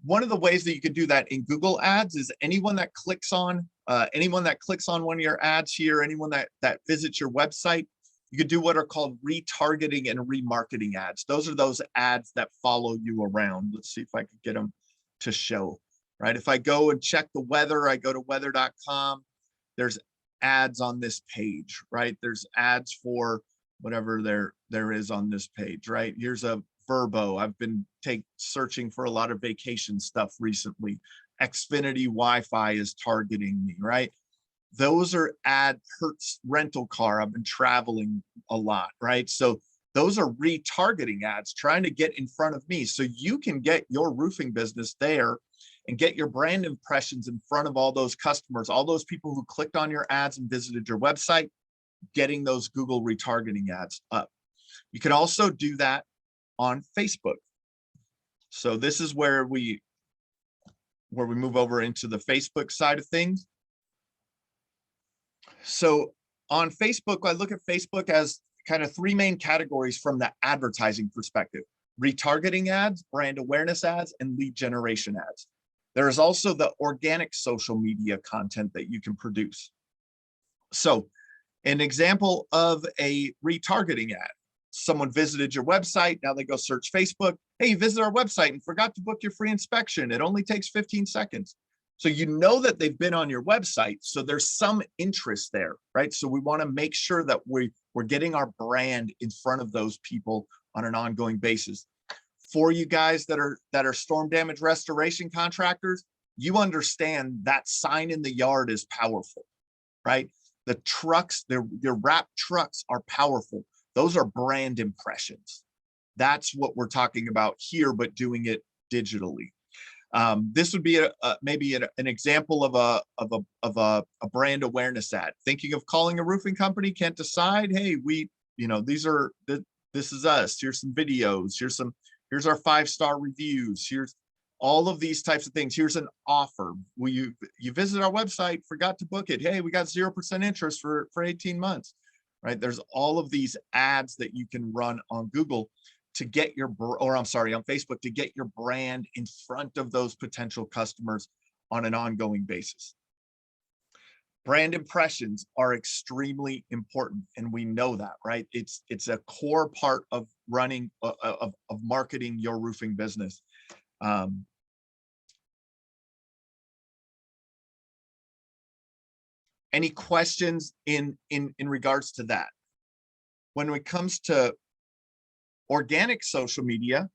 one of the ways that you can do that in Google Ads is anyone that clicks on one of your ads here, anyone that visits your website, you could do what are called retargeting and remarketing ads. Those are those ads that follow you around. Let's see if I could get them to show, right? If I go and check the weather, I go to weather.com, there's ads on this page, right? There's ads for whatever there is on this page, right? Here's a Verbo. I've been searching for a lot of vacation stuff recently. Xfinity Wi-Fi is targeting me, right? Those are Hertz rental car. I've been traveling a lot, right? So those are retargeting ads trying to get in front of me. So you can get your roofing business there and get your brand impressions in front of all those customers, all those people who clicked on your ads and visited your website, getting those Google retargeting ads up. You can also do that on Facebook. So this is where we move over into the Facebook side of things. So on Facebook, I look at Facebook as kind of three main categories from the advertising perspective: retargeting ads, brand awareness ads, and lead generation ads. There is also the organic social media content that you can produce. So an example of a retargeting ad: someone visited your website, now they go search Facebook. Hey, you visited our website and forgot to book your free inspection. It only takes 15 seconds. So you know that they've been on your website, so there's some interest there, right? So we want to make sure that we're getting our brand in front of those people on an ongoing basis. For you guys that are storm damage restoration contractors, you understand that sign in the yard is powerful, right? The trucks, your wrapped trucks are powerful. Those are brand impressions. That's what we're talking about here, but doing it digitally. This would be maybe an example of a brand awareness ad. Thinking of calling a roofing company, can't decide. Hey, this is us. Here's some videos. Here's our 5-star reviews. Here's all of these types of things. Here's an offer. Will you visit our website, forgot to book it. Hey, we got 0% interest for 18 months, right? There's all of these ads that you can run on Google to get on Facebook to get your brand in front of those potential customers on an ongoing basis. Brand impressions are extremely important, and we know that, right? It's a core part of running of marketing your roofing business. Any questions in regards to that? When it comes to organic social media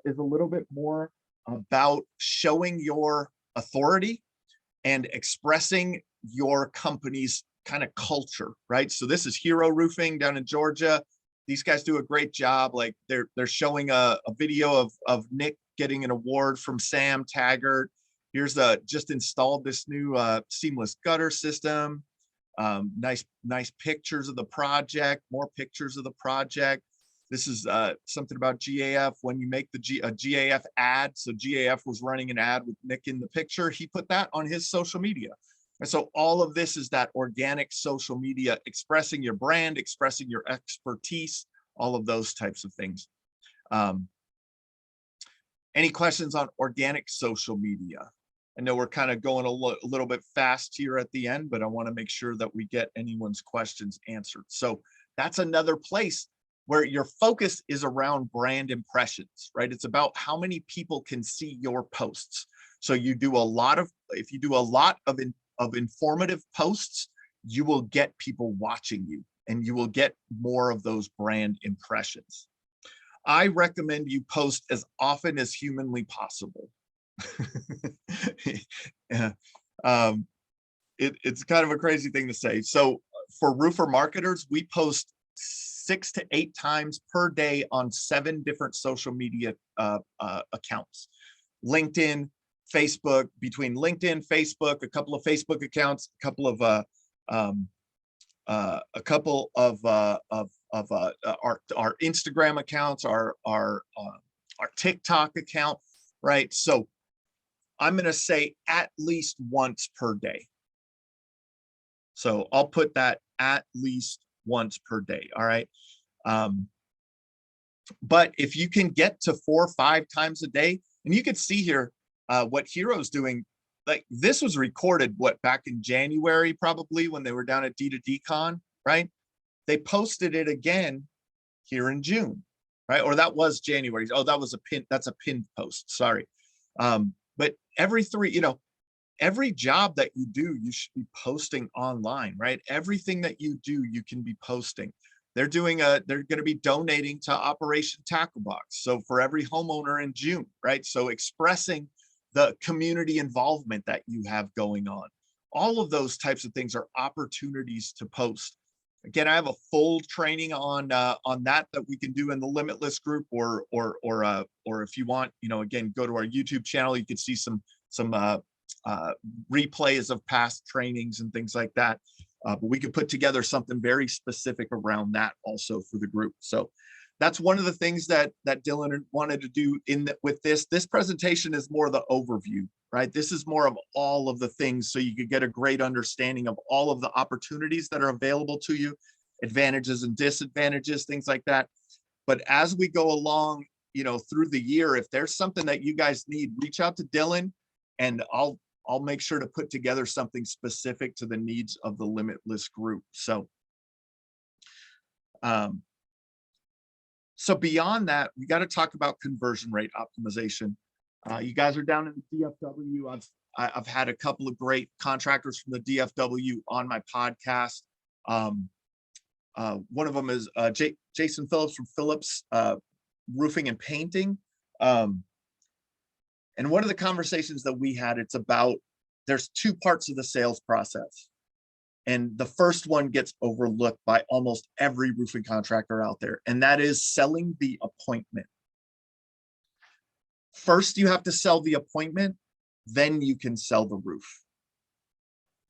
is a little bit more about showing your authority and expressing your company's kind of culture, right? So this is Hero Roofing down in Georgia. These guys do a great job. Like they're showing a video of Nick getting an award from Sam Taggart. Here's just installed this new seamless gutter system. Nice pictures of the project, more pictures of the project. This is something about GAF. When you make a GAF ad, so GAF was running an ad with Nick in the picture, he put that on his social media. And so all of this is that organic social media, expressing your brand, expressing your expertise, all of those types of things. Any questions on organic social media? I know we're kind of going a little bit fast here at the end, but I want to make sure that we get anyone's questions answered. So that's another place where your focus is around brand impressions, right? It's about how many people can see your posts. So if you do a lot of informative posts, you will get people watching you and you will get more of those brand impressions. I recommend you post as often as humanly possible. It's kind of a crazy thing to say. So for roofer marketers, we post 6 to 8 times per day on 7 different social media accounts. LinkedIn, Facebook, between LinkedIn, Facebook, a couple of Facebook accounts, a couple of our Instagram accounts, our TikTok account, right? So I'm going to say at least once per day. So I'll put that at least once per day. All right. But if you can get to 4 or 5 times a day, and you can see here what Hero's doing, like this was recorded back in January, probably when they were down at D2DCon, right? They posted it again here in June, right? Or that was January. Oh, that was a pin. That's a pinned post. Sorry. But every every job that you do, you should be posting online, right? Everything that you do, you can be posting. They're going to be donating to Operation Tackle Box. So for every homeowner in June, right? So expressing the community involvement that you have going on. All of those types of things are opportunities to post. Again, I have a full training on that we can do in the Limitless group, or if you want, again, go to our YouTube channel. You can see some replays of past trainings and things like that. But we could put together something very specific around that also for the group. So that's one of the things that Dylan wanted to do with this. This presentation is more the overview, right? This is more of all of the things, so you could get a great understanding of all of the opportunities that are available to you, advantages and disadvantages, things like that. But as we go along, through the year, if there's something that you guys need, reach out to Dylan, and I'll make sure to put together something specific to the needs of the Limitless group. So, so beyond that, we got to talk about conversion rate optimization. You guys are down in the DFW. I've had a couple of great contractors from the DFW on my podcast. One of them is Jason Phillips from Phillips Roofing and Painting. And one of the conversations that we had, it's about, there's 2 parts of the sales process. And the first one gets overlooked by almost every roofing contractor out there, and that is selling the appointment. First, you have to sell the appointment, then you can sell the roof.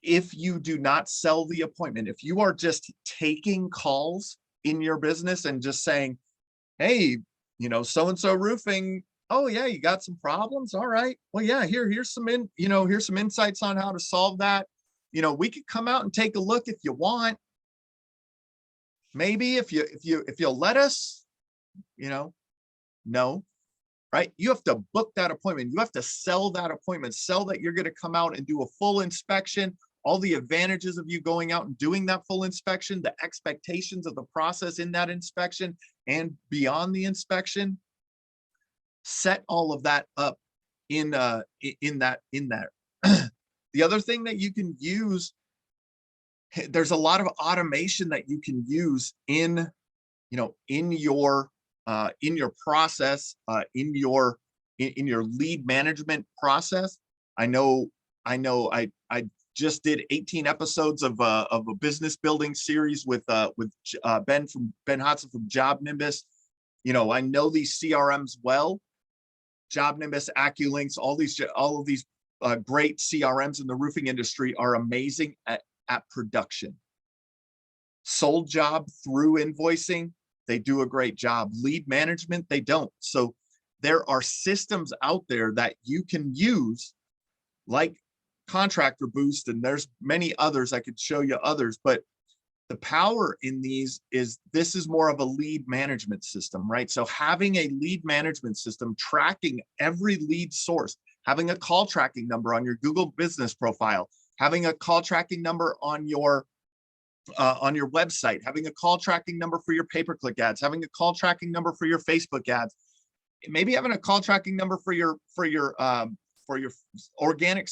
If you do not sell the appointment, if you are just taking calls in your business and just saying, hey, so-and-so roofing, oh yeah, you got some problems. All right. Well, yeah, here's some insights on how to solve that. We could come out and take a look if you want. Maybe if you'll let us, no, right? You have to book that appointment. You have to sell that appointment, sell that you're going to come out and do a full inspection, all the advantages of you going out and doing that full inspection, the expectations of the process in that inspection and beyond the inspection. Set all of that up in there. The other thing that you can use, there's a lot of automation that you can use in your process, in your lead management process. I know I just did 18 episodes of a business building series with Ben Hodson from Job Nimbus. I know these CRMs well. Job Nimbus, AccuLinks, all of these great CRMs in the roofing industry are amazing at production. Sold job through invoicing, they do a great job. Lead management, they don't. So there are systems out there that you can use, like Contractor Boost, and there's many others. I could show you others, but the power in these is, this is more of a lead management system, right? So having a lead management system, tracking every lead source, having a call tracking number on your Google business profile, having a call tracking number on your website, having a call tracking number for your pay-per-click ads, having a call tracking number for your Facebook ads, maybe having a call tracking number for your organic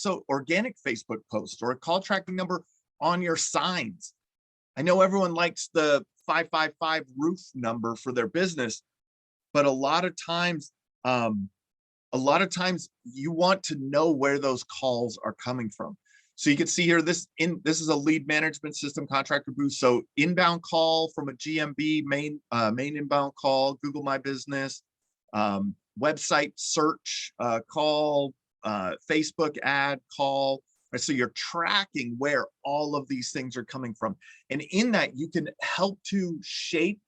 Facebook post, or a call tracking number on your signs. I know everyone likes the 555 roof number for their business, but a lot of times you want to know where those calls are coming from. So you can see here, this is a lead management system, Contractor Boost. So inbound call from a GMB, main inbound call, Google My Business, website search call, Facebook ad call. So you're tracking where all of these things are coming from. And in that, you can help to shape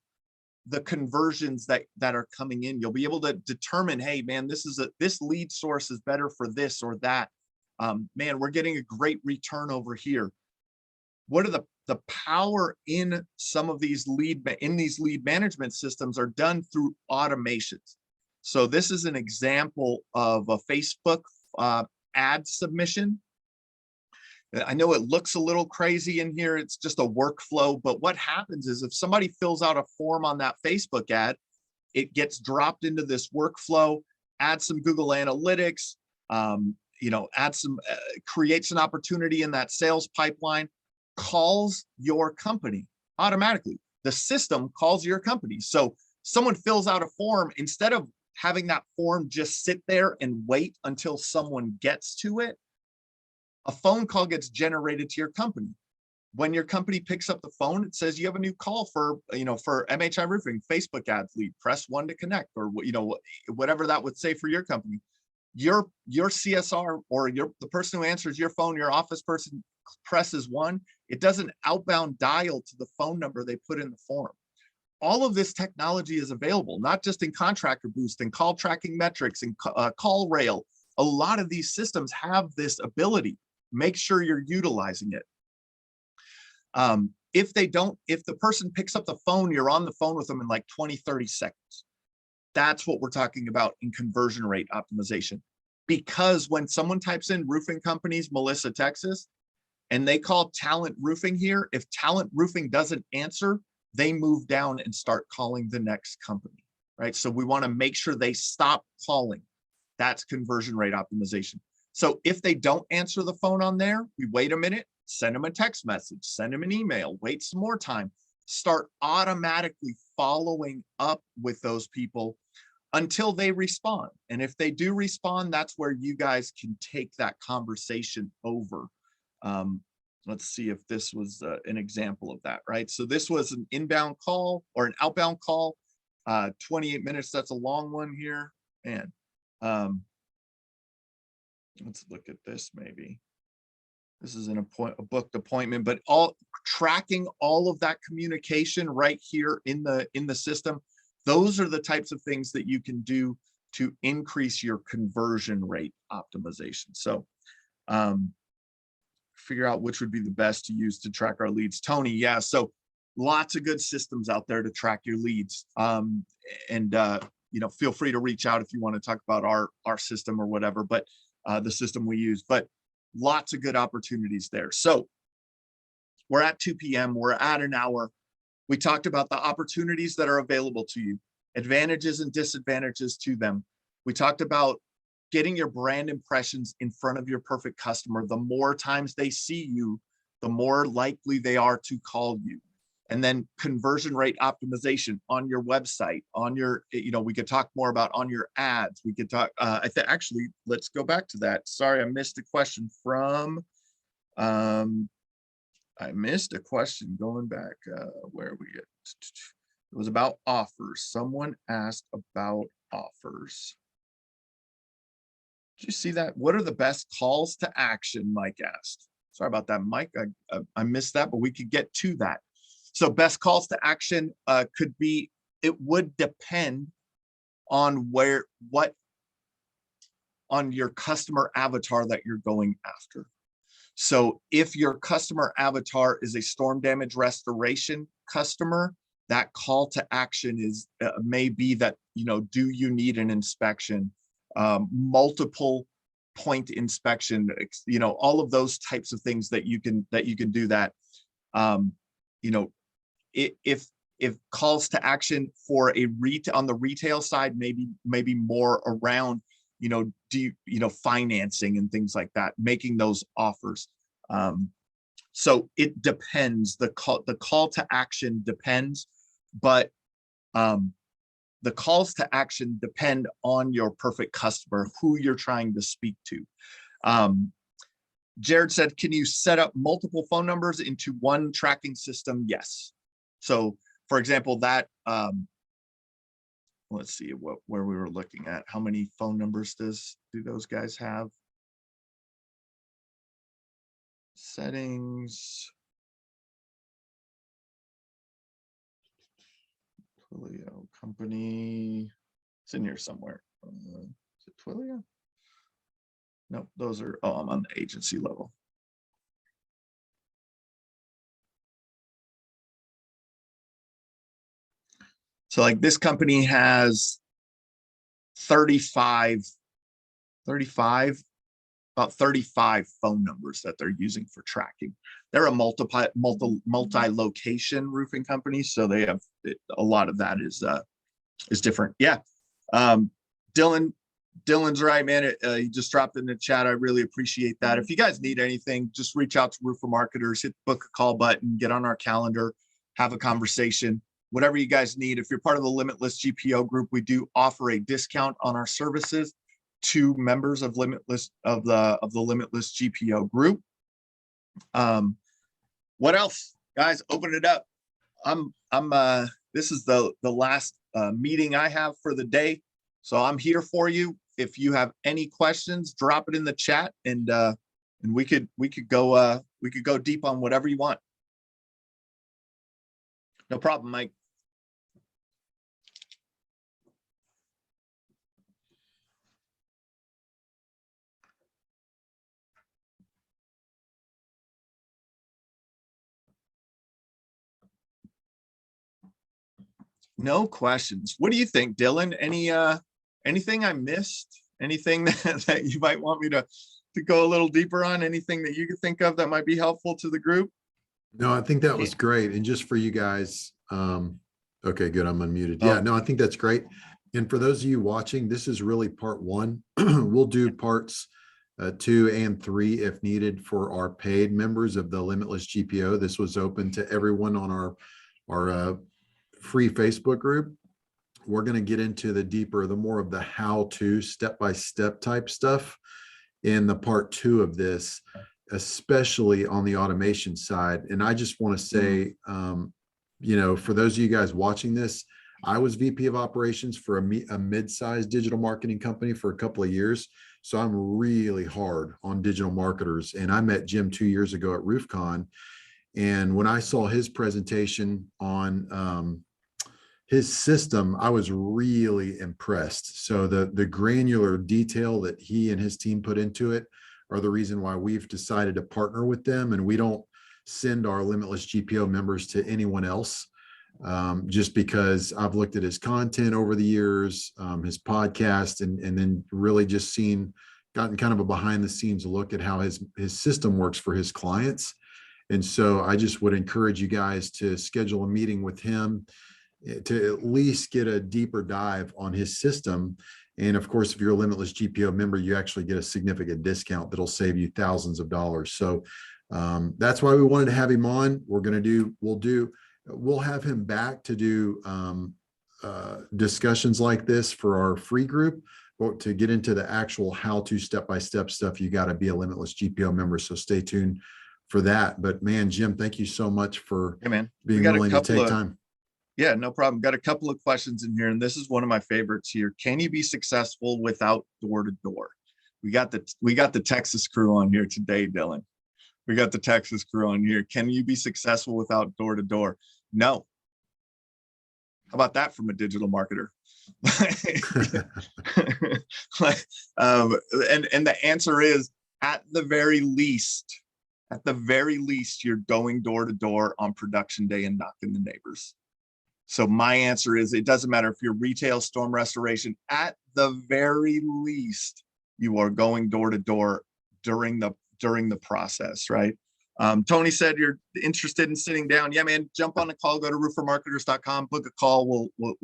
the conversions that are coming in. You'll be able to determine, hey man, this lead source is better for this or that. Man, we're getting a great return over here. What are the power in some of these lead management systems are done through automations. So this is an example of a Facebook ad submission. I know it looks a little crazy in here. It's just a workflow, but what happens is if somebody fills out a form on that Facebook ad, it gets dropped into this workflow, add some Google Analytics, add some, creates an opportunity in that sales pipeline, calls your company automatically. The system calls your company. So someone fills out a form, instead of having that form just sit there and wait until someone gets to it, a phone call gets generated to your company. When your company picks up the phone, it says you have a new call for MHI Roofing Facebook ads lead. Press 1 to connect, or whatever that would say for your company. Your CSR or the person who answers your phone, your office person, presses 1. It does an outbound dial to the phone number they put in the form. All of this technology is available, not just in Contractor Boost and call tracking metrics and call rail. A lot of these systems have this ability. Make sure you're utilizing it. If the person picks up the phone, you're on the phone with them in like 20, 30 seconds. That's what we're talking about in conversion rate optimization. Because when someone types in roofing companies, Melissa, Texas, and they call Talent Roofing here, if Talent Roofing doesn't answer, they move down and start calling the next company, right? So we want to make sure they stop calling. That's conversion rate optimization. So if they don't answer the phone on there, we wait a minute, send them a text message, send them an email, wait some more time, start automatically following up with those people until they respond. And if they do respond, that's where you guys can take that conversation over. Let's see if this was an example of that, right? So this was an inbound call or an outbound call, 28 minutes. That's a long one here. And let's look at this maybe. This is a booked appointment, but tracking all of that communication right here in the system. Those are the types of things that you can do to increase your conversion rate optimization. So figure out which would be the best to use to track our leads. Tony, yeah, so lots of good systems out there to track your leads. Feel free to reach out if you want to talk about our system or whatever, but the system we use, but lots of good opportunities there. So we're at 2 p.m. We're at an hour. We talked about the opportunities that are available to you, advantages and disadvantages to them. We talked about getting your brand impressions in front of your perfect customer. The more times they see you, the more likely they are to call you. And then conversion rate optimization on your website, on your, we could talk more about on your ads. We could talk, actually, let's go back to that. Sorry, I missed a question from, going back, where we get, it was about offers. Someone asked about offers. Did you see that? What are the best calls to action? Mike asked. Sorry about that, Mike. I missed that, but we could get to that. So best calls to action could be, it would depend on on your customer avatar that you're going after. So if your customer avatar is a storm damage restoration customer, that call to action is may be that, do you need an inspection? Multiple point inspection, all of those types of things that you can do that. If calls to action for on the retail side, maybe more around, financing and things like that, making those offers. So it depends. The call to action depends, but the calls to action depend on your perfect customer, who you're trying to speak to. Jared said, can you set up multiple phone numbers into one tracking system? Yes. So for example, that, let's see where we were looking at. How many phone numbers do those guys have? Settings. Twilio company. It's in here somewhere. Is it Twilio? No, those are, oh, I'm on the agency level. So like this company has 35, about 35 phone numbers that they're using for tracking. They're a multi-location roofing company, so they have a lot of that is different. Yeah, Dylan's right, man. He just dropped in the chat. I really appreciate that. If you guys need anything, just reach out to Roofer Marketers, hit the book a call button, get on our calendar, have a conversation. Whatever you guys need. If you're part of the Limitless GPO group, we do offer a discount on our services to members of Limitless of the Limitless GPO group. What else, guys? Open it up. This is the last meeting I have for the day, so I'm here for you. If you have any questions, drop it in the chat, and we could go deep on whatever you want. No problem, Mike. No questions. What do you think, Dylan? Anything I missed? Anything that you might want me to go a little deeper on? Anything that you could think of that might be helpful to the group? No, I think that was great. And just for you guys, okay, good. I'm unmuted. Oh. Yeah, no, I think that's great. And for those of you watching, this is really part one. We'll do parts 2 and 3 if needed for our paid members of the Limitless GPO. This was open to everyone on our free Facebook group. We're going to get into the more of the how-to step-by-step type stuff in the part 2 of this, especially on the automation side. And I just want to say, for those of you guys watching this, I was VP of operations for a mid-sized digital marketing company for a couple of years. So I'm really hard on digital marketers. And I met Jim 2 years ago at RoofCon. And when I saw his presentation on his system, I was really impressed. So the granular detail that he and his team put into it are the reason why we've decided to partner with them. And we don't send our Limitless GPO members to anyone else, just because I've looked at his content over the years, his podcast, and then really just gotten kind of a behind the scenes look at how his system works for his clients. And so I just would encourage you guys to schedule a meeting with him to at least get a deeper dive on his system. And of course, if you're a Limitless GPO member, you actually get a significant discount that'll save you thousands of dollars. So that's why we wanted to have him on. We'll have him back to do discussions like this for our free group, but to get into the actual how-to step-by-step stuff, you got to be a Limitless GPO member. So stay tuned for that. But man, Jim, thank you so much for being willing to take time. Yeah, no problem. Got a couple of questions in here, and this is one of my favorites here. Can you be successful without door-to-door? We got the Texas crew on here today, Dylan. We got the Texas crew on here. Can you be successful without door-to-door? No. How about that from a digital marketer? And the answer is, at the very least, you're going door-to-door on production day and knocking the neighbors. So my answer is, it doesn't matter if you're retail, storm restoration, at the very least, you are going door to door during the process, right? Tony said you're interested in sitting down. Yeah, man, jump on a call, go to roofermarketers.com, book a call. We'll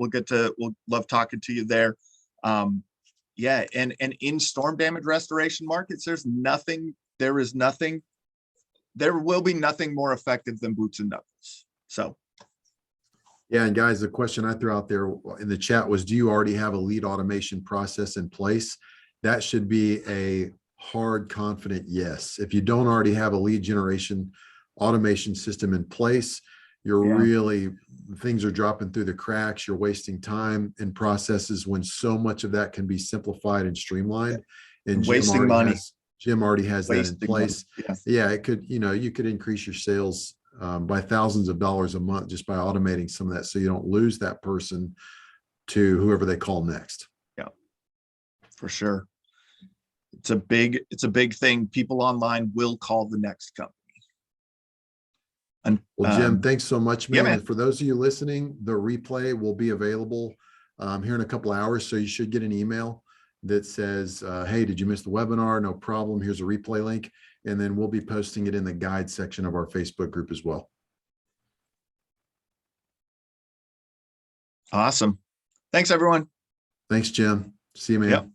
love talking to you there. Yeah, and in storm damage restoration markets, there will be nothing more effective than boots and knuckles. So. Yeah, and guys, the question I threw out there in the chat was, do you already have a lead automation process in place? That should be a hard, confident yes. If you don't already have a lead generation automation system in place, things are dropping through the cracks. You're wasting time in processes when so much of that can be simplified and streamlined. And Jim already has that in place. Yeah, it could, you could increase your sales by thousands of dollars a month just by automating some of that, so you don't lose that person to whoever they call next. Yeah, for sure. It's a big thing. People online will call the next company. And Well, Jim, thanks so much, yeah, man. man. And for those of you listening, the replay will be available here in a couple of hours. So you should get an email that says, hey, did you miss the webinar? No problem. Here's a replay link. And then we'll be posting it in the guide section of our Facebook group as well. Awesome. Thanks, everyone. Thanks, Jim. See you, man. Yep.